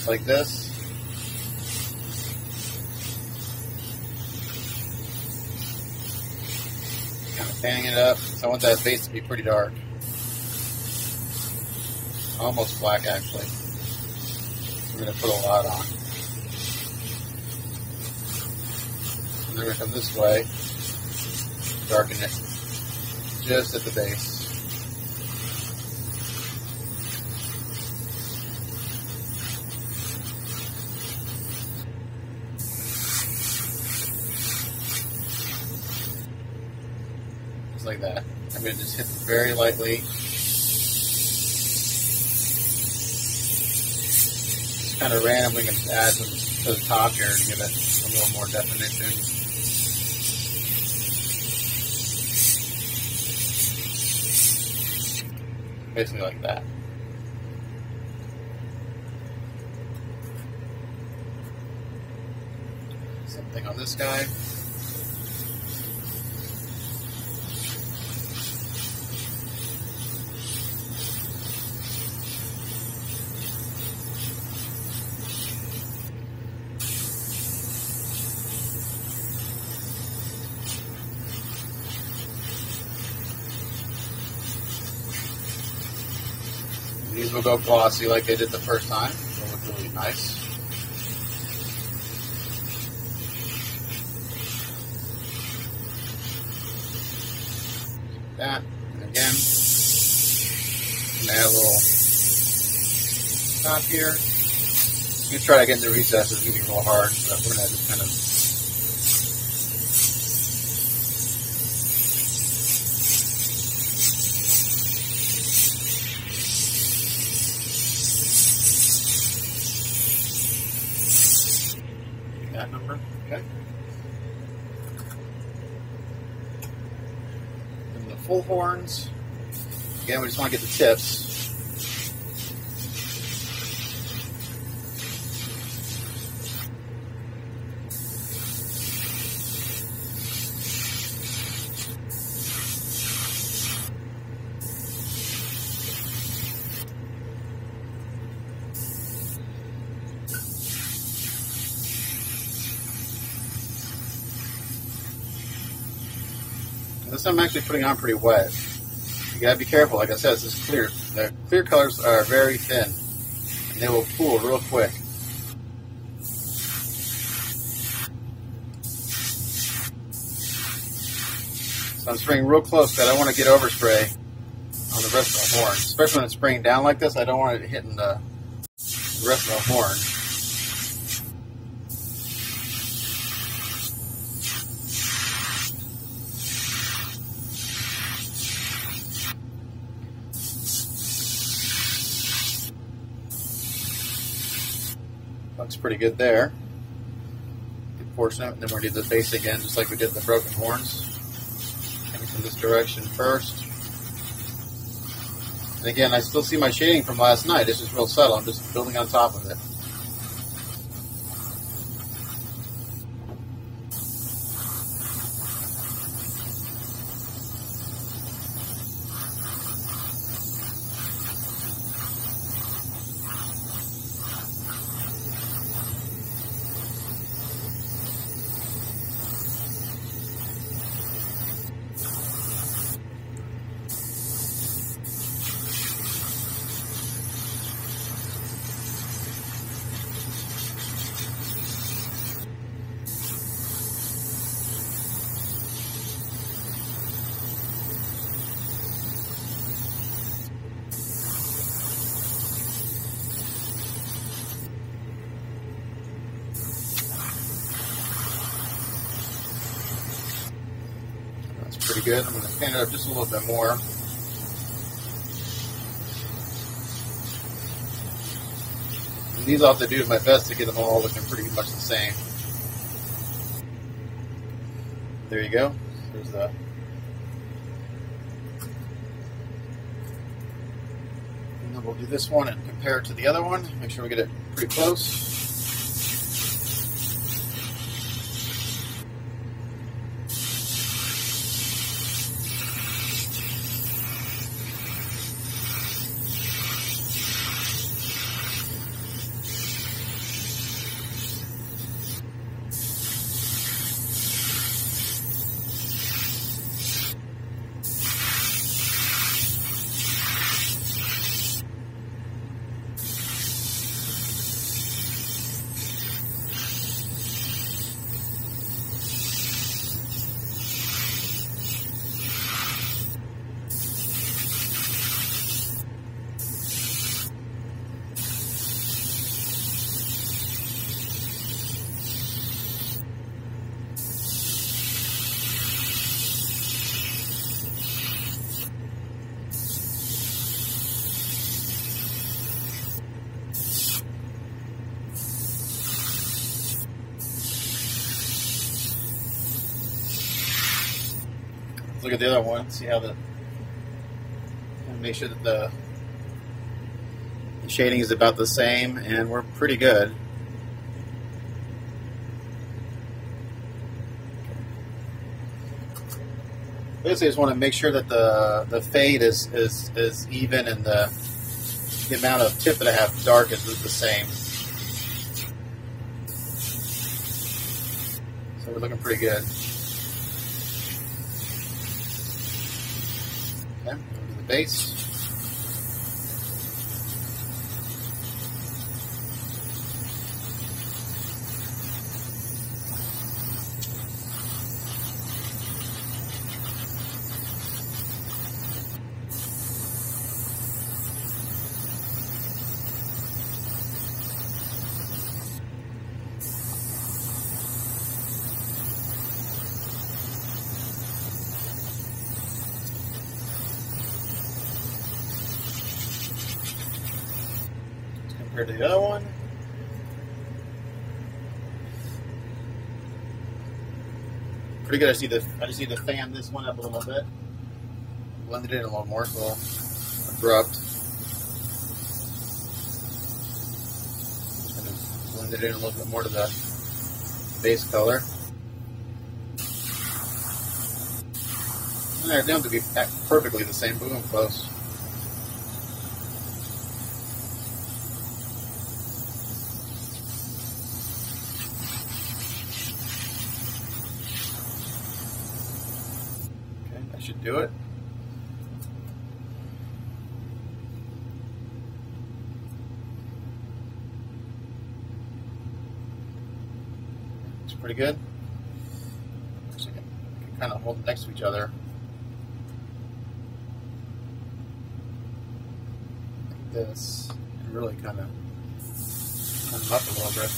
Like this. Kind of fanning it up. So I want that base to be pretty dark. Almost black, actually. I'm going to put a lot on. And then we're going to come this way. Darken it just at the base. Just like that. I'm going to just hit it very lightly. Just kind of randomly going to add some to the top here to give it a little more definition. Basically like that. Same thing on this guy. These will go glossy like they did the first time. They'll look really nice. That, and again, add a little top here. You try to get in the recesses, it's going to be real hard, but we're going to just kind of that number, okay. And the full horns, again, we just want to get the tips. This I'm actually putting on pretty wet. You gotta be careful. Like I said, this is clear. The clear colors are very thin, and they will pool real quick. So I'm spraying real close because I don't want to get overspray on the rest of the horn. Especially when it's spraying down like this, I don't want it hitting the rest of the horn. Looks pretty good there. Good portion of it. And then we're going to do the base again, just like we did the broken horns. Coming from this direction first. And again, I still see my shading from last night. This is real subtle. I'm just building on top of it. pretty good. I'm going to pan it up just a little bit more. And these I'll have to do my best to get them all looking pretty much the same. There you go. There's the... And then we'll do this one and compare it to the other one. Make sure we get it pretty close. Look at the other one, see how and make sure that the shading is about the same, and we're pretty good. Basically, I just want to make sure that the fade is even, and the amount of tip that I have dark is the same. So we're looking pretty good. Okay, go to the base. Compared to the other one. Pretty good. I just need to fan this one up a little bit. Blend it in a little more, so abrupt. Just gonna blend it in a little bit more to the base color. And they don't have to be perfectly the same, but we're close. Should do it. It's pretty good. So you can kind of hold them next to each other. Like this, and really kind of turn them up a little bit.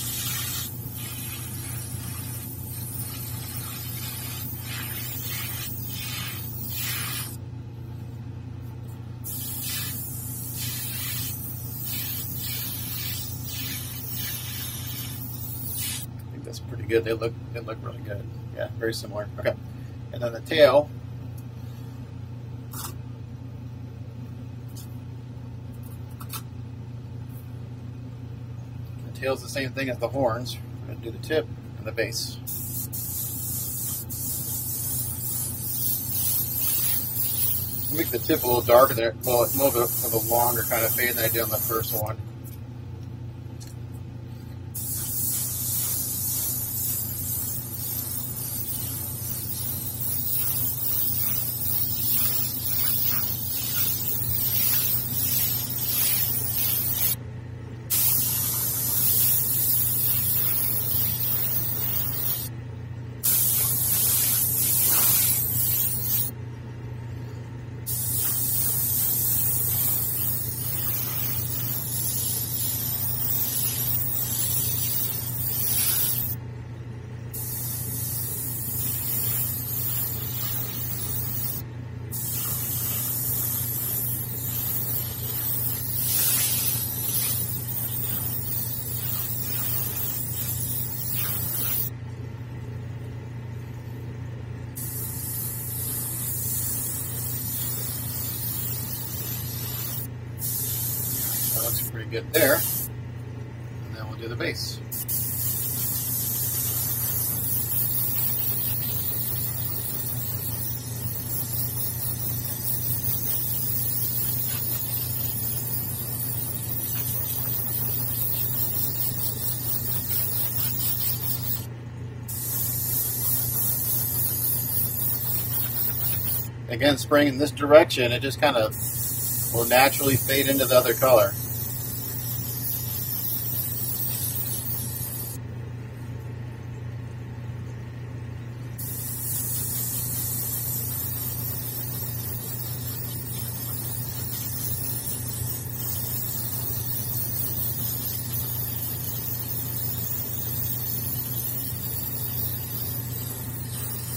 That's pretty good. They look really good. Yeah, very similar. Okay, and then the tail. The tail's the same thing as the horns. We're going to do the tip and the base. Make the tip a little darker there. Well, it's more of a longer kind of fade than I did on the first one. looks pretty good there. And then we'll do the base. Again, spraying in this direction, it just kind of will naturally fade into the other color.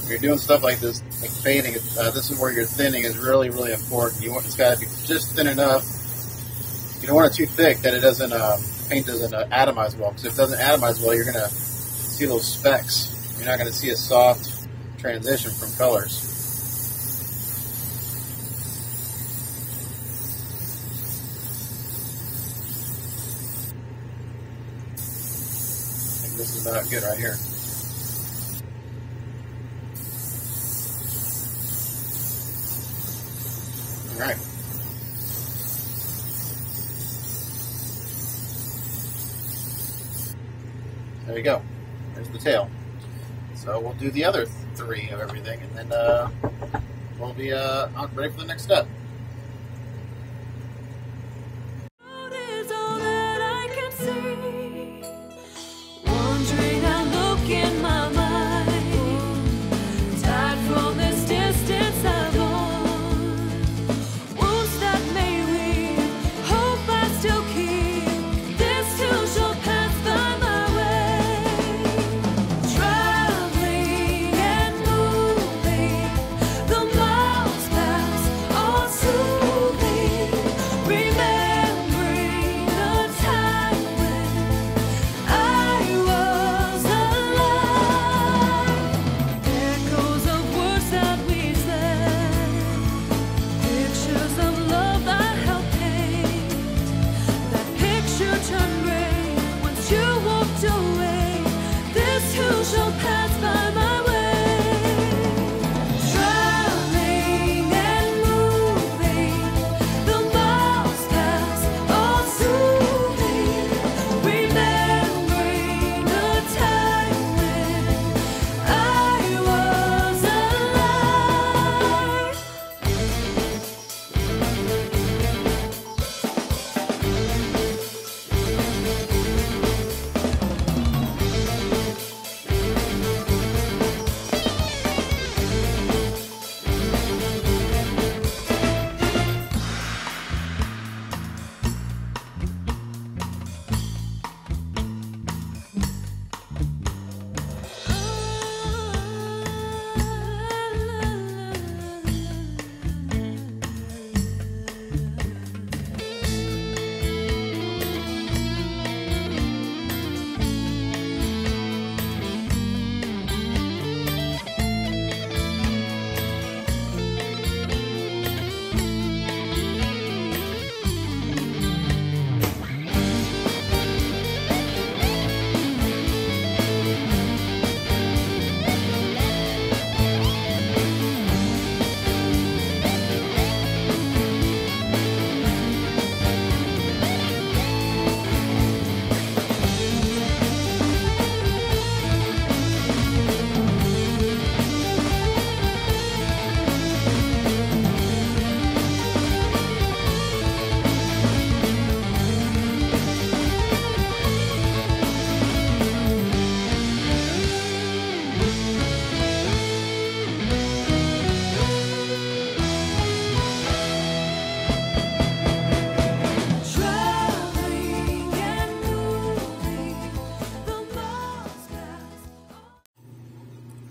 If you're doing stuff like this, like fading, this is where your thinning is really, really important. It's got to be just thin enough. You don't want it too thick that it doesn't, paint doesn't atomize well. Because if it doesn't atomize well, you're going to see those specks. You're not going to see a soft transition from colors. I think this is about good right here. All right. There you go. There's the tail. So we'll do the other 3 of everything, and then we'll be ready for the next step.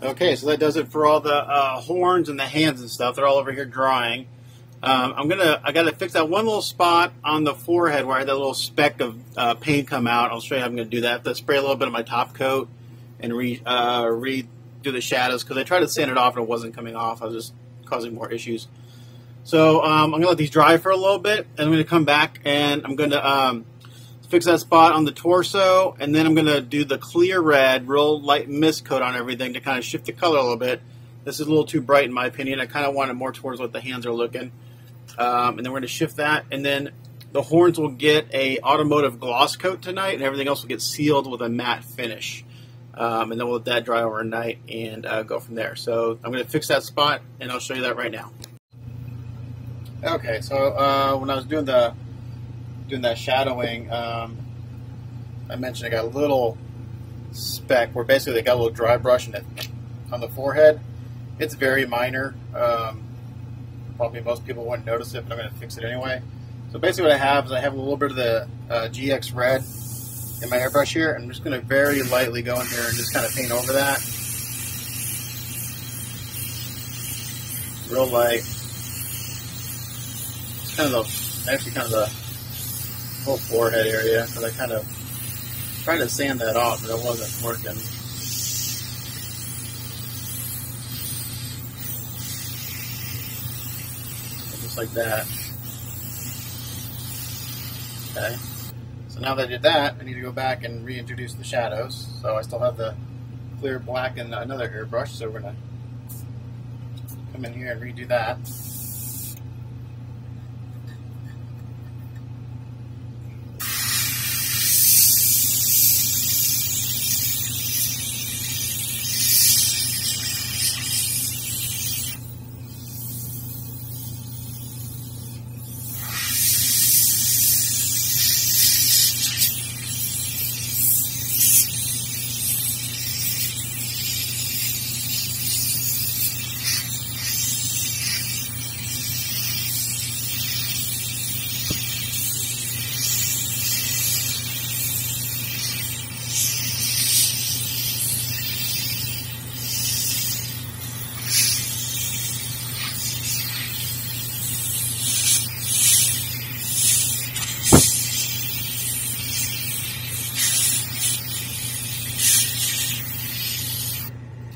Okay, so that does it for all the horns and the hands and stuff. They're all over here drying. I gotta fix that one little spot on the forehead where I had that little speck of paint come out. I'll show you how I'm gonna do that. I have to spray a little bit of my top coat and redo the shadows because I tried to sand it off and it wasn't coming off. I was just causing more issues. So I'm going to let these dry for a little bit, and I'm going to come back and I'm going to fix that spot on the torso, and then I'm going to do the clear red, real light mist coat on everything to kind of shift the color a little bit. This is a little too bright in my opinion. I kind of want it more towards what the hands are looking. And then we're going to shift that, and then the horns will get a automotive gloss coat tonight, and everything else will get sealed with a matte finish. And then we'll let that dry overnight and go from there. So I'm going to fix that spot, and I'll show you that right now. Okay, so when I was doing that shadowing, I mentioned I got a little speck where basically they got a little dry brush in it on the forehead. It's very minor. Probably most people wouldn't notice it, but I'm going to fix it anyway. So basically what I have is I have a little bit of the GX red in my airbrush here. I'm just going to very lightly go in here and just kind of paint over that. Real light. It's kind of the whole forehead area, because I kind of tried to sand that off, but it wasn't working. Just like that. Okay. So now that I did that, I need to go back and reintroduce the shadows. So I still have the clear black and another airbrush, so we're going to come in here and redo that.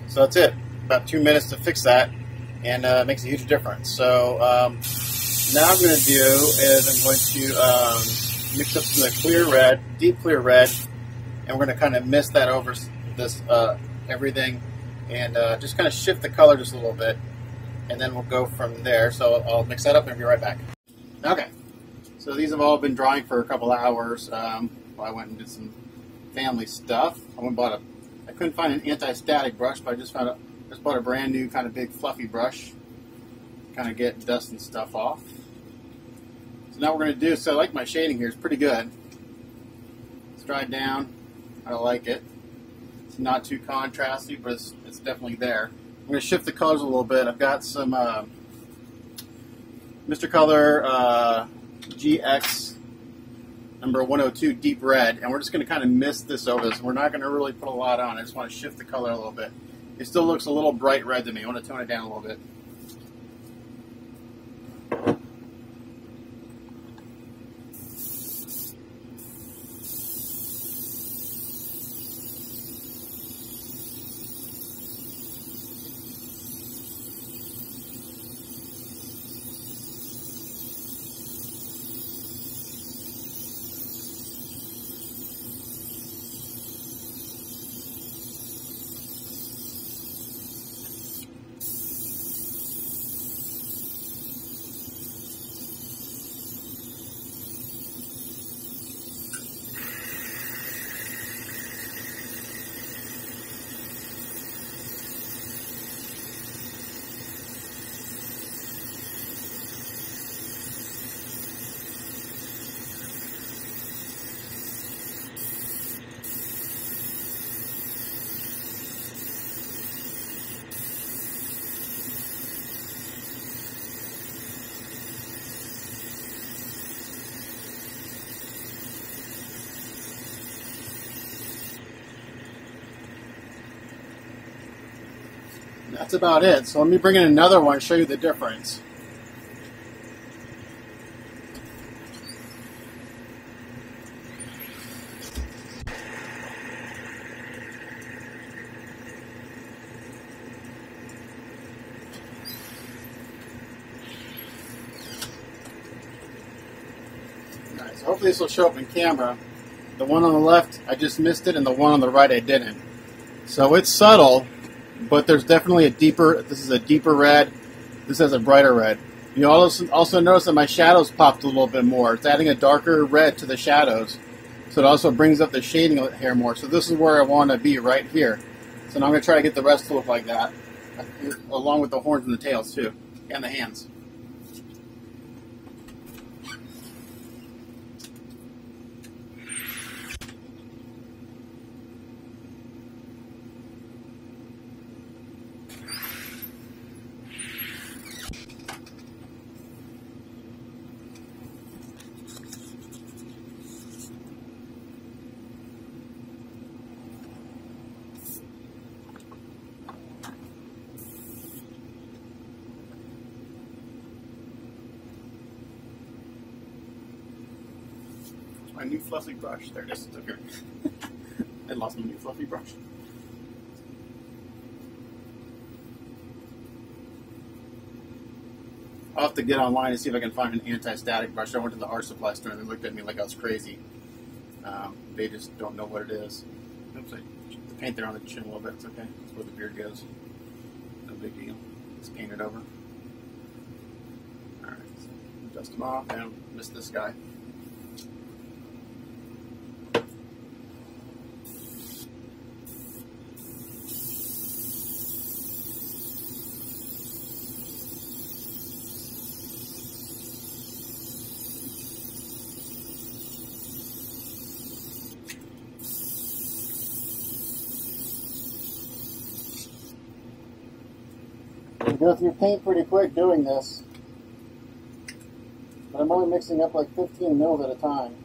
So that's it. About 2 minutes to fix that, and it makes a huge difference. So now what I'm going to do is I'm going to mix up some of the clear red, deep clear red, and we're going to kind of mist that over this everything, and just kind of shift the color just a little bit, and then we'll go from there. So I'll mix that up and I'll be right back. Okay, so these have all been drying for a couple hours. I went and did some family stuff. I couldn't find an anti-static brush, but I just bought a brand new kind of big fluffy brush, kind of get dust and stuff off. So now what we're going to do, so I like my shading here, it's pretty good. It's dried down, I like it. It's not too contrasty, but it's definitely there. I'm going to shift the colors a little bit. I've got some Mr. Color GX number 102 deep red, and we're just going to kind of mist this over this. We're not going to really put a lot on. I just want to shift the color a little bit. It still looks a little bright red to me. I want to tone it down a little bit. That's about it. So let me bring in another one and show you the difference. So hopefully this will show up in camera. The one on the left, I just missed it, and the one on the right, I didn't. So it's subtle, but there's definitely a deeper, this is a deeper red, this has a brighter red. You also notice that my shadows popped a little bit more. It's adding a darker red to the shadows. So it also brings up the shading here more. So this is where I want to be, right here. So now I'm going to try to get the rest to look like that, along with the horns and the tails too, and the hands. My new fluffy brush. There it is. It's up here. I lost my new fluffy brush. I'll have to get online and see if I can find an anti-static brush. I went to the art supply store and they looked at me like I was crazy. They just don't know what it is. Oops, I the paint there on the chin a little bit. It's okay. That's where the beard goes. No big deal. Just paint it over. Alright. So dust them off and miss this guy. You go through paint pretty quick doing this, but I'm only mixing up like 15 mils at a time.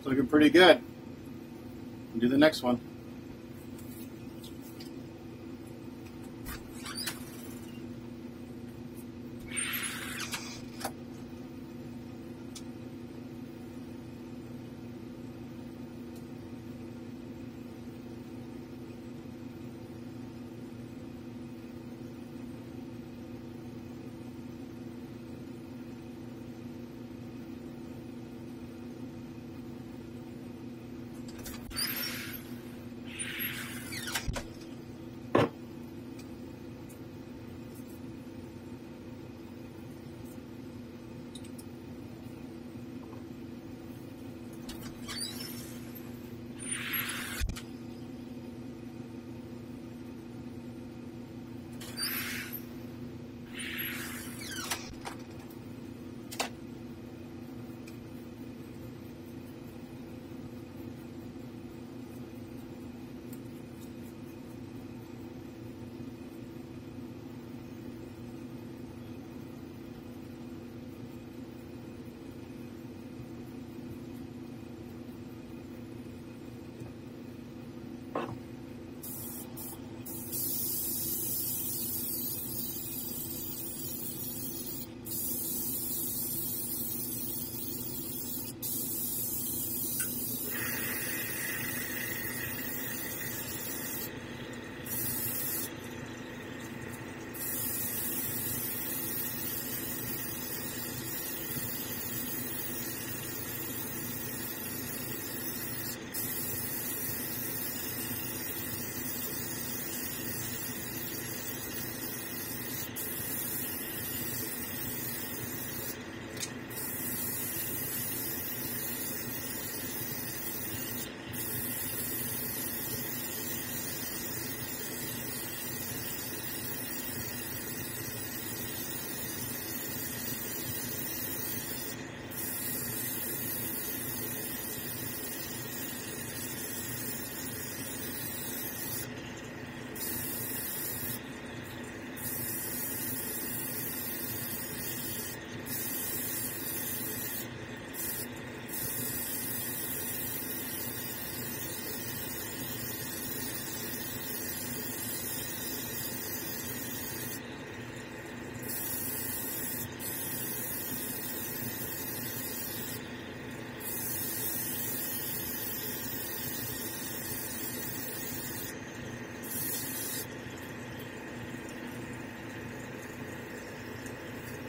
Looking pretty good. Do the next one.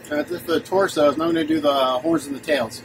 That's just for the torsos. Now I'm going to do the horns and the tails.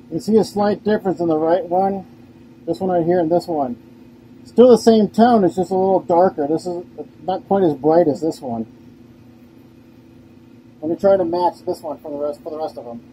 You see a slight difference in the right one, this one right here and this one. Still the same tone, it's just a little darker. This is not quite as bright as this one. Let me try to match this one for the rest of them.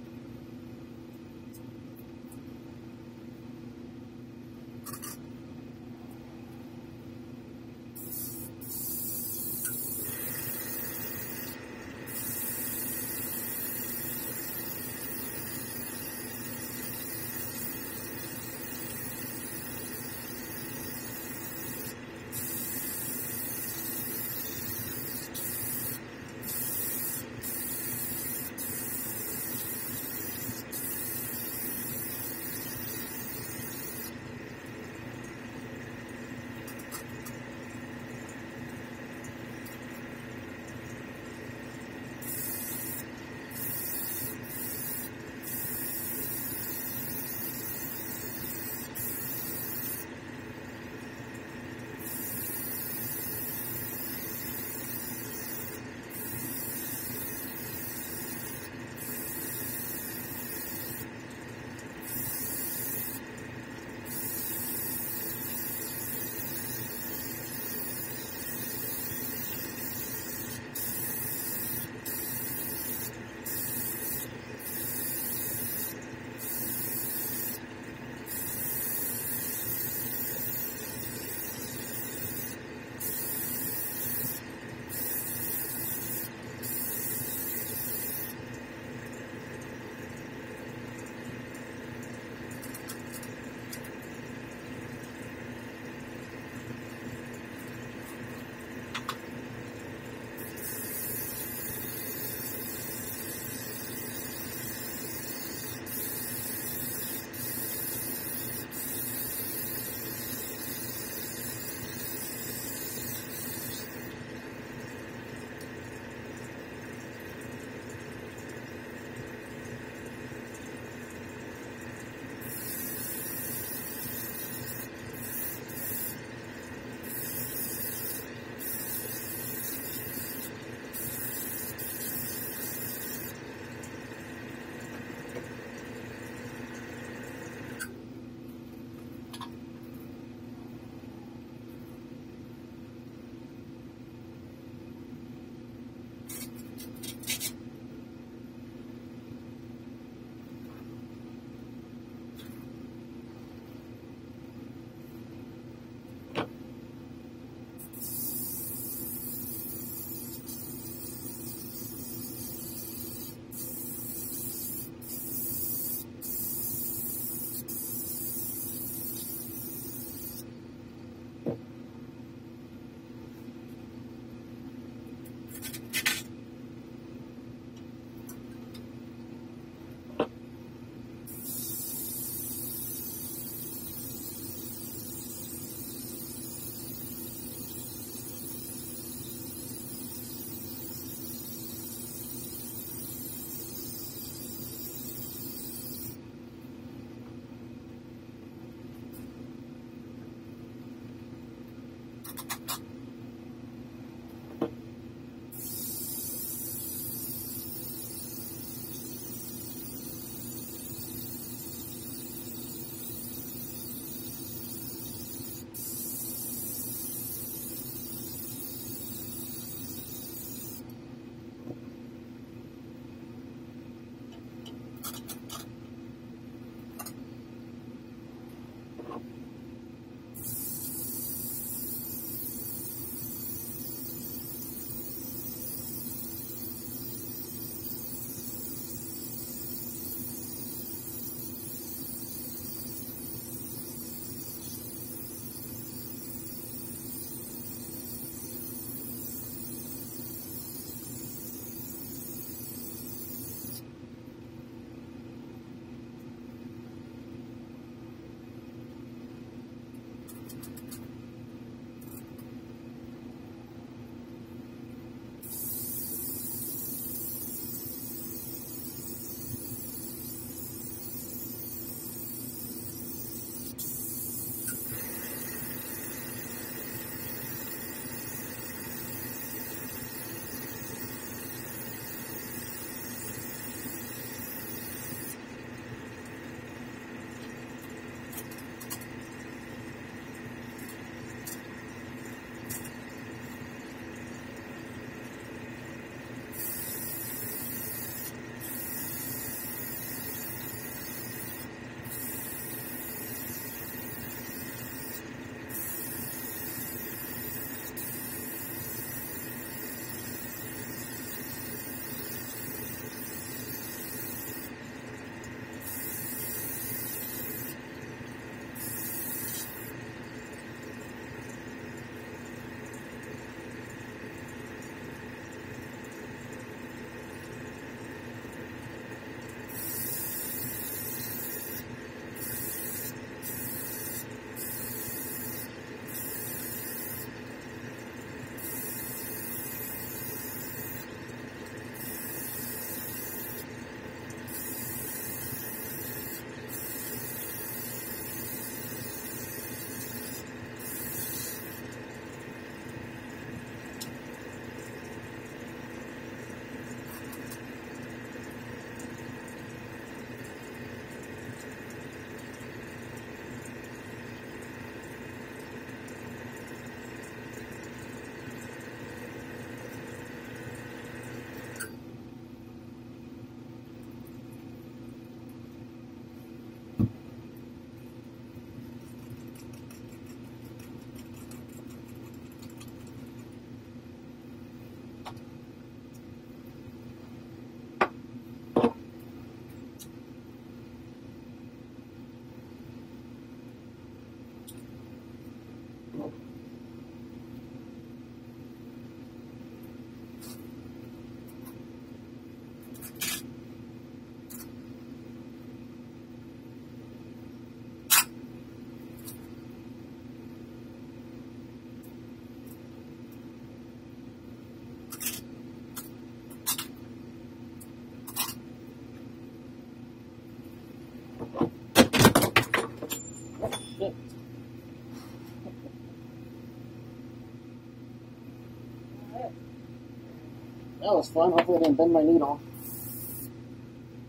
That was fun. Hopefully I didn't bend my needle.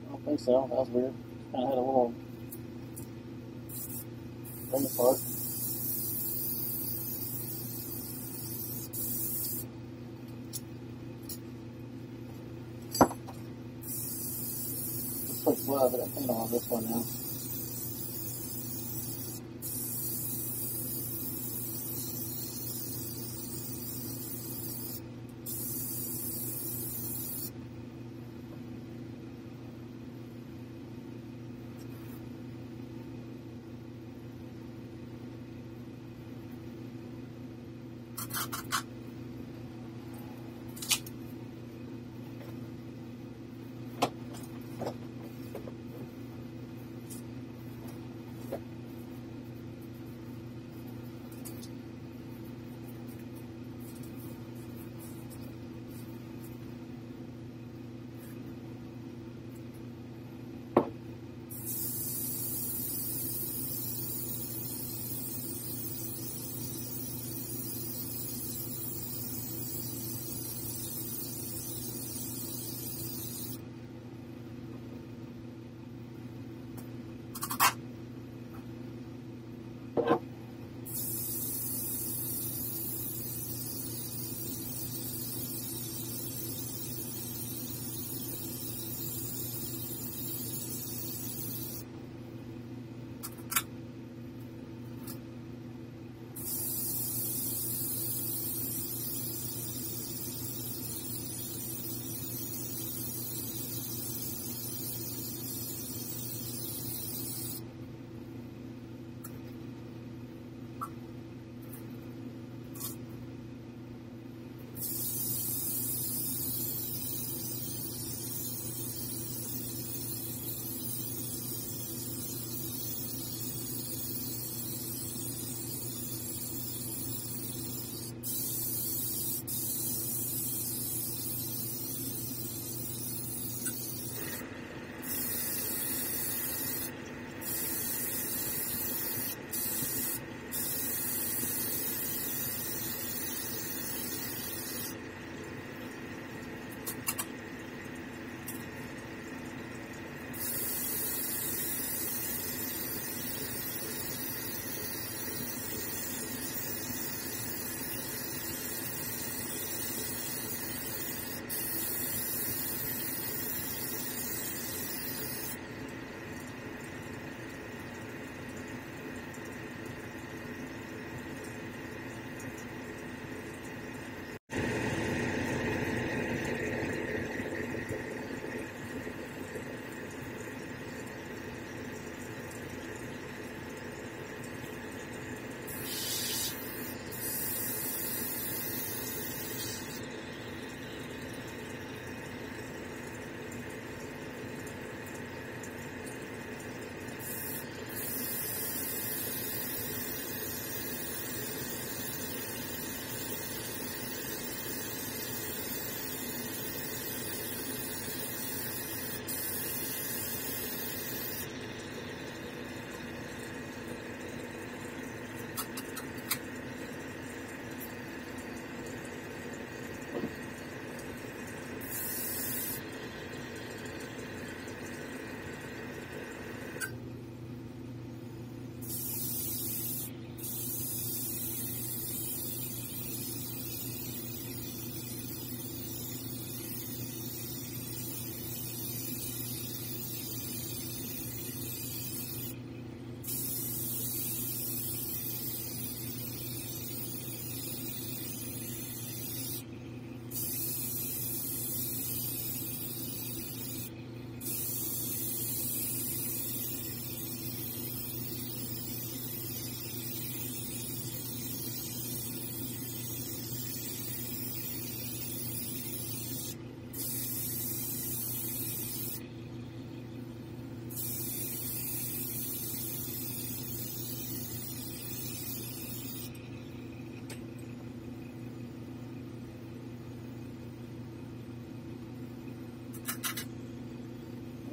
I don't think so. That was weird. Kind of had a little thing apart. Looks like blood, but I think I'll have this one now.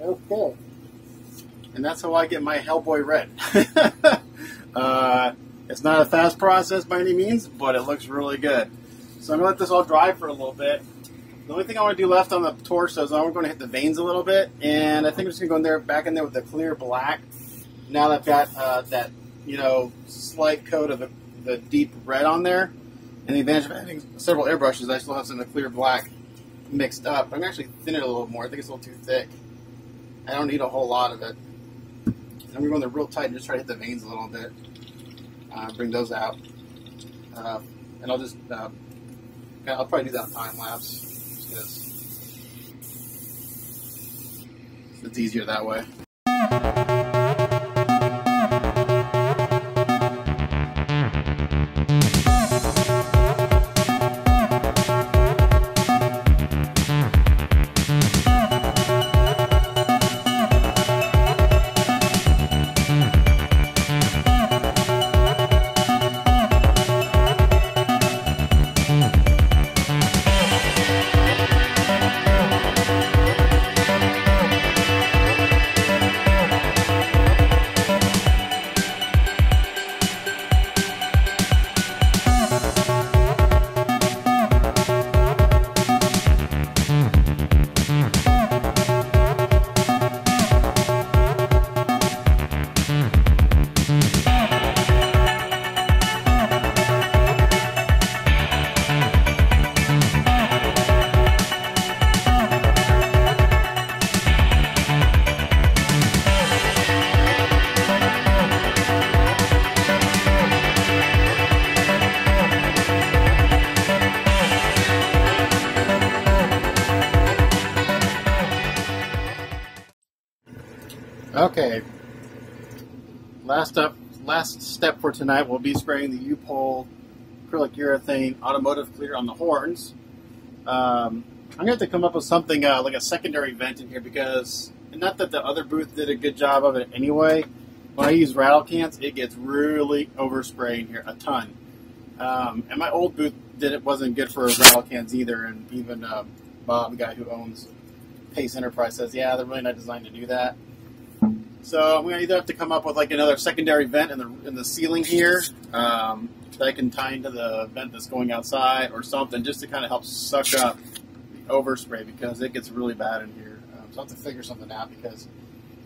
Okay. And that's how I get my Hellboy red. It's not a fast process by any means, but it looks really good. So I'm going to let this all dry for a little bit. The only thing I want to do left on the torso is I'm going to hit the veins a little bit, and I think I'm just going to go in there, back in there with the clear black. Now that I've got that, you know, slight coat of the deep red on there, and the advantage of having several airbrushes, I still have some of the clear black mixed up. I'm going to actually thin it a little more. I think it's a little too thick. I don't need a whole lot of it. And I'm going to go in there real tight and just try to hit the veins a little bit. Bring those out. And I'll just, I'll probably do that on time lapse. Because it's easier that way. Okay, last step for tonight will be spraying the U-Pole acrylic urethane automotive clear on the horns. I'm going to have to come up with something like a secondary vent in here, because, not that the other booth did a good job of it anyway, when I use rattle cans, it gets really oversprayed here, a ton. And my old booth wasn't good for rattle cans either, and even Bob, the guy who owns Pace Enterprise, says, yeah, they're really not designed to do that. So I'm going to either have to come up with like another secondary vent in the ceiling here that I can tie into the vent that's going outside or something, just to kind of help suck up the overspray, because it gets really bad in here. So I'll have to figure something out, because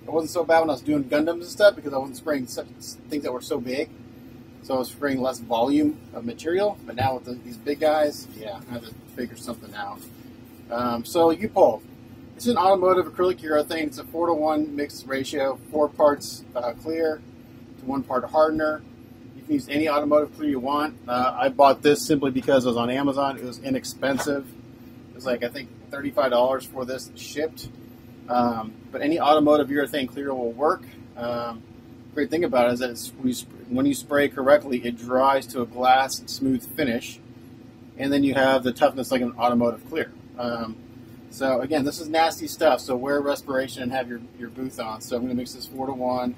it wasn't so bad when I was doing Gundams and stuff, because I wasn't spraying things that were so big. So I was spraying less volume of material. But now with these big guys, yeah, I have to figure something out. So U-Pole. It's an automotive acrylic urethane. It's a 4:1 mixed ratio, 4 parts clear to 1 part hardener. You can use any automotive clear you want. I bought this simply because it was on Amazon. It was inexpensive. It was like, I think, $35 for this shipped. But any automotive urethane clear will work. Great thing about it is that when you spray correctly, it dries to a glass smooth finish, and then you have the toughness like an automotive clear. So again, this is nasty stuff, so wear respiration and have your booth on. So I'm going to mix this 4:1.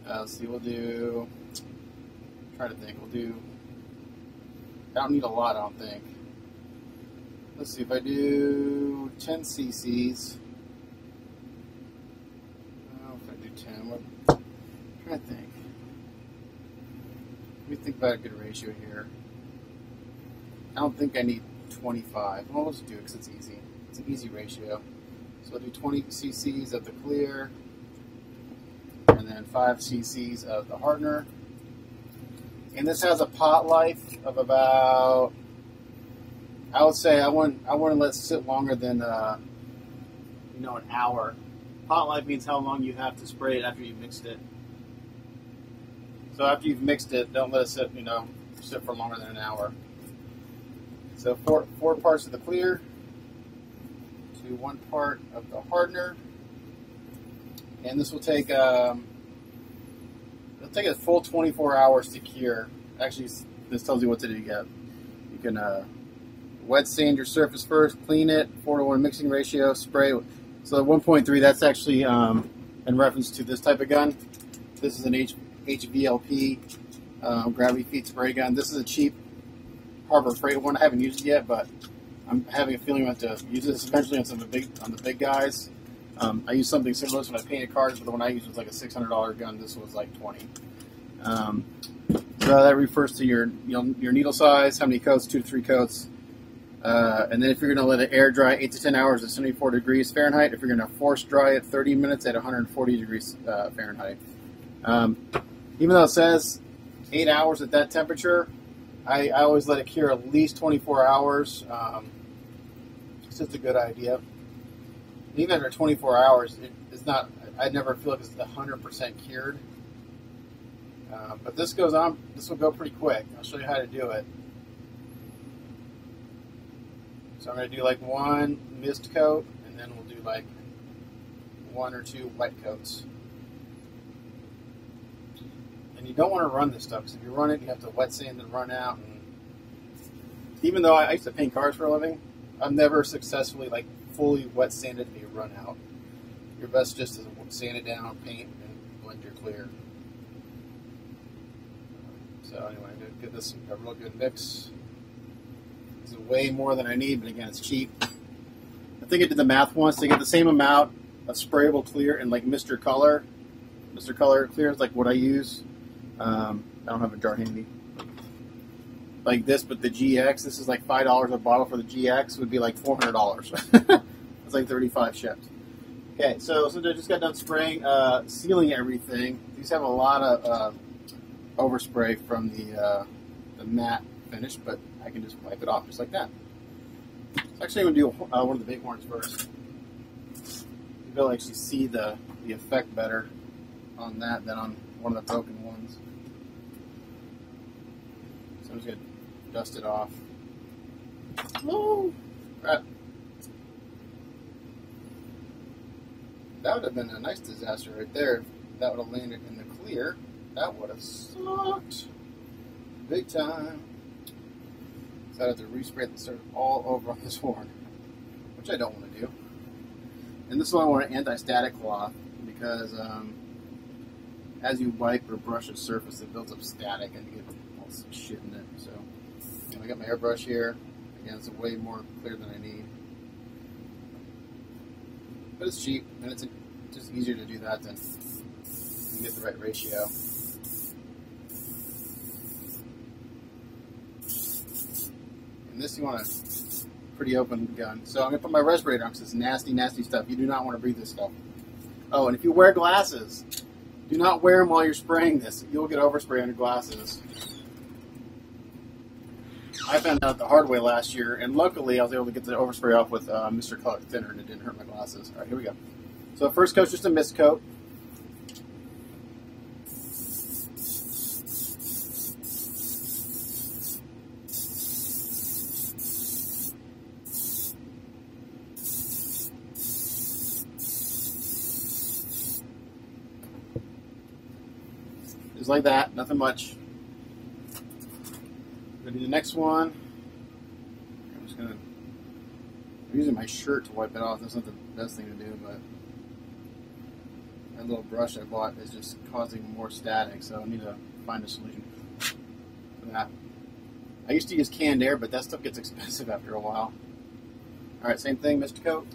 Let's see, we'll do, try to think, we'll do, I don't need a lot, I don't think. Let's see, if I do 10 cc's, if I do 10, I'm trying to think. Let me think about a good ratio here. I don't think I need 25. Well, let's do it because it's easy. It's an easy ratio. So I'll do 20 cc's of the clear, and then 5 cc's of the hardener. And this has a pot life of about, I would say I wouldn't let it sit longer than an hour. Pot life means how long you have to spray it after you've mixed it. So after you've mixed it, don't let it sit, sit for longer than an hour. So four parts of the clear to 1 part of the hardener, and this will take it'll take a full 24 hours to cure. Actually, this tells you what to do. You can wet sand your surface first, clean it, 4:1 mixing ratio, spray. So the 1.3, that's actually in reference to this type of gun. This is an HVLP gravity feed spray gun. This is a cheap Harbor Freight one. I haven't used it yet, but I'm having a feeling I have to use this eventually on the big guys. I used something similar when I painted cars, but the one I used was like a $600 gun. This was like $20. So that refers to your needle size, how many coats, 2 to 3 coats. And then if you're going to let it air dry 8 to 10 hours at 74 degrees Fahrenheit, if you're going to force dry it 30 minutes at 140 degrees Fahrenheit. Even though it says 8 hours at that temperature, I always let it cure at least 24 hours. It's just a good idea. Even after 24 hours, it's not. I never feel like it's 100% cured. But this goes on. This will go pretty quick. I'll show you how to do it. So I'm going to do like 1 mist coat, and then we'll do like 1 or 2 wet coats. And you don't want to run this stuff, because if you run it, you have to wet sand and run out. And even though I used to paint cars for a living, I've never successfully like fully wet sanded a run out. Your best just to sand it down, paint, and blend your clear. So anyway, I'm going to give this a real good mix. This is way more than I need, but again, it's cheap. I think I did the math once to get the same amount of sprayable clear in like Mr. Color. Mr. Color clear is like what I use. I don't have a jar handy. Like this, but the GX, this is like $5 a bottle for the GX, would be like $400. It's like 35 shipped. Okay, so since I just got done spraying, sealing everything, these have a lot of overspray from the matte finish, but I can just wipe it off just like that. So actually, I'm going to do one of the big ones first. You'll actually see the effect better on that than on one of the broken ones. So I'm just going to dust it off. Oh, crap. That would have been a nice disaster right there. That would have landed in the clear. That would have sucked. Big time. So I have to respray the dirt all over on this horn, which I don't want to do. And this one I want an anti-static cloth, because as you wipe or brush a surface, it builds up static and you get all some shit in it. So I got my airbrush here. Again, it's way more clear than I need. But it's cheap, and it's just easier to do that than get the right ratio. And this you want a pretty open gun. So I'm going to put my respirator on because it's nasty, nasty stuff. You do not want to breathe this stuff. Oh, and if you wear glasses, do not wear them while you're spraying this. You'll get overspray on your glasses. I found out the hard way last year, and luckily I was able to get the overspray off with Mr. Color Thinner, and it didn't hurt my glasses. All right, here we go. So first coat's just a mist coat. Just like that, nothing much. Going to do the next one. I'm using my shirt to wipe it off. That's not the best thing to do, but that little brush I bought is just causing more static, so I need to find a solution for that. I used to use canned air, but that stuff gets expensive after a while. Alright, same thing, mist coat.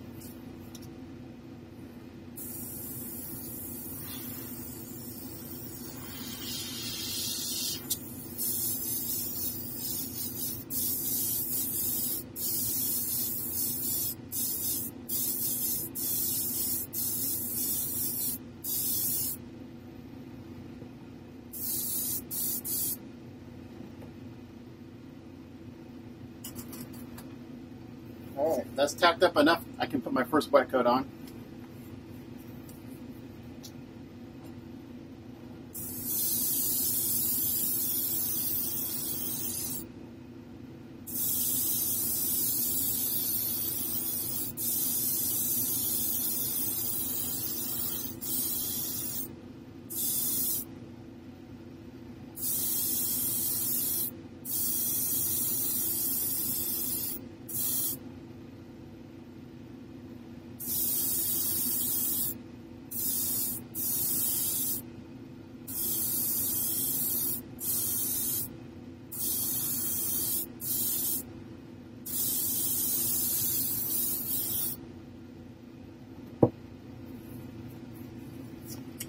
Alright, that's tacked up enough. I can put my first wet coat on.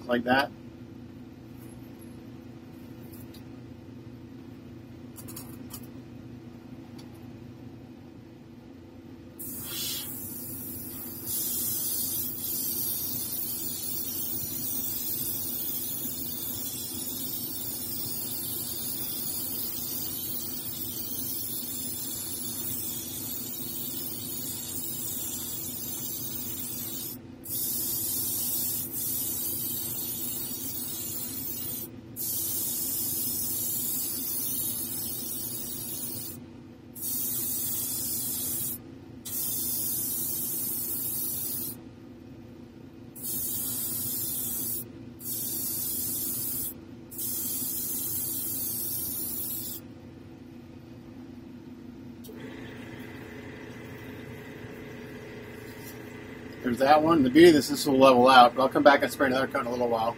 Like that. There's that one. The beauty of this will level out, but I'll come back and spray another coat in a little while.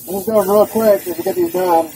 I'm just going real quick just to get these done.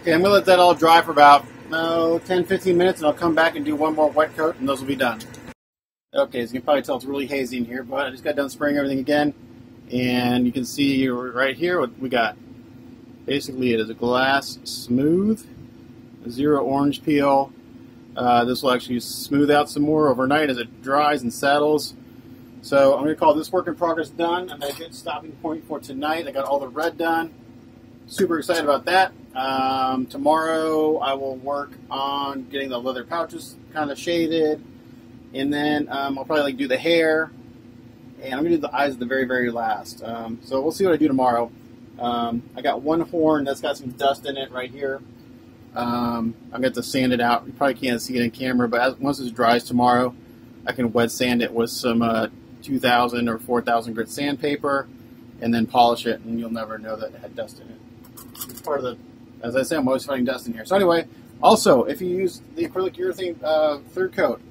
Okay, I'm going to let that all dry for about 10-15 minutes, and I'll come back and do one more wet coat, and those will be done. Okay, as you can probably tell, it's really hazy in here, but I just got done spraying everything again, and you can see right here what we got. Basically, it is a glass smooth, zero orange peel. This will actually smooth out some more overnight as it dries and settles. So I'm going to call this work in progress done. I'm at a good stopping point for tonight. I got all the red done. Super excited about that. Tomorrow I will work on getting the leather pouches kind of shaded, and then I'll probably do the hair, and I'm going to do the eyes at the very, very last. So we'll see what I do tomorrow. I got one horn that's got some dust in it right here. I'm going to sand it out. You probably can't see it in camera, but once it dries tomorrow, I can wet sand it with some 2000 or 4000 grit sandpaper, and then polish it, and you'll never know that it had dust in it. It's part of the, as I say, I'm always finding dust in here. So anyway, also, if you use the acrylic urethane third coat,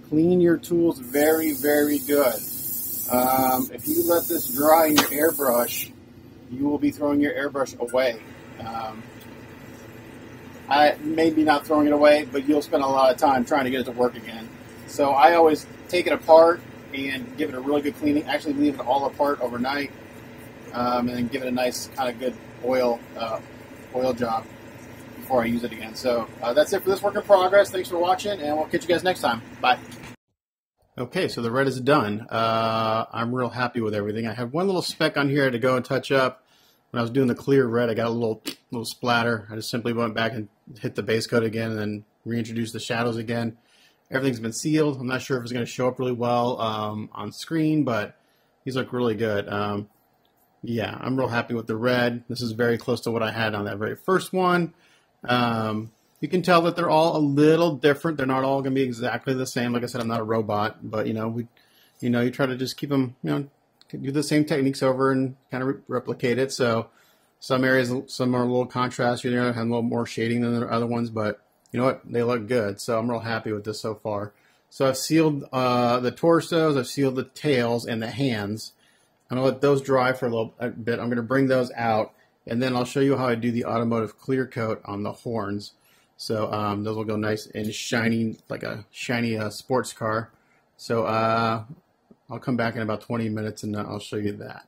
clean your tools very, very good. If you let this dry in your airbrush, you will be throwing your airbrush away. I maybe not throwing it away, but you'll spend a lot of time trying to get it to work again. So I always take it apart and give it a really good cleaning. Actually leave it all apart overnight, and then give it a nice kind of good oil job before I use it again. So that's it for this work in progress. Thanks for watching, and we'll catch you guys next time. Bye. Okay, so the red is done. I'm real happy with everything. I have one little speck on here to go and touch up. When I was doing the clear red, I got a little splatter. I just simply went back and hit the base coat again and then reintroduced the shadows again. Everything's been sealed. I'm not sure if it's going to show up really well on screen, but these look really good. Yeah, I'm real happy with the red. This is very close to what I had on that very first one. You can tell that they're all a little different. They're not all going to be exactly the same. Like I said, I'm not a robot, but you try to just keep them, do the same techniques over and kind of replicate it. So some areas, some are a little contrast, have a little more shading than the other ones, but you know what? They look good. So I'm real happy with this so far. So I've sealed the torsos, I've sealed the tails and the hands. I'm going to let those dry for a little bit. I'm going to bring those out, and then I'll show you how I do the automotive clear coat on the horns. So those will go nice and shiny, like a shiny sports car. So I'll come back in about 20 minutes and I'll show you that.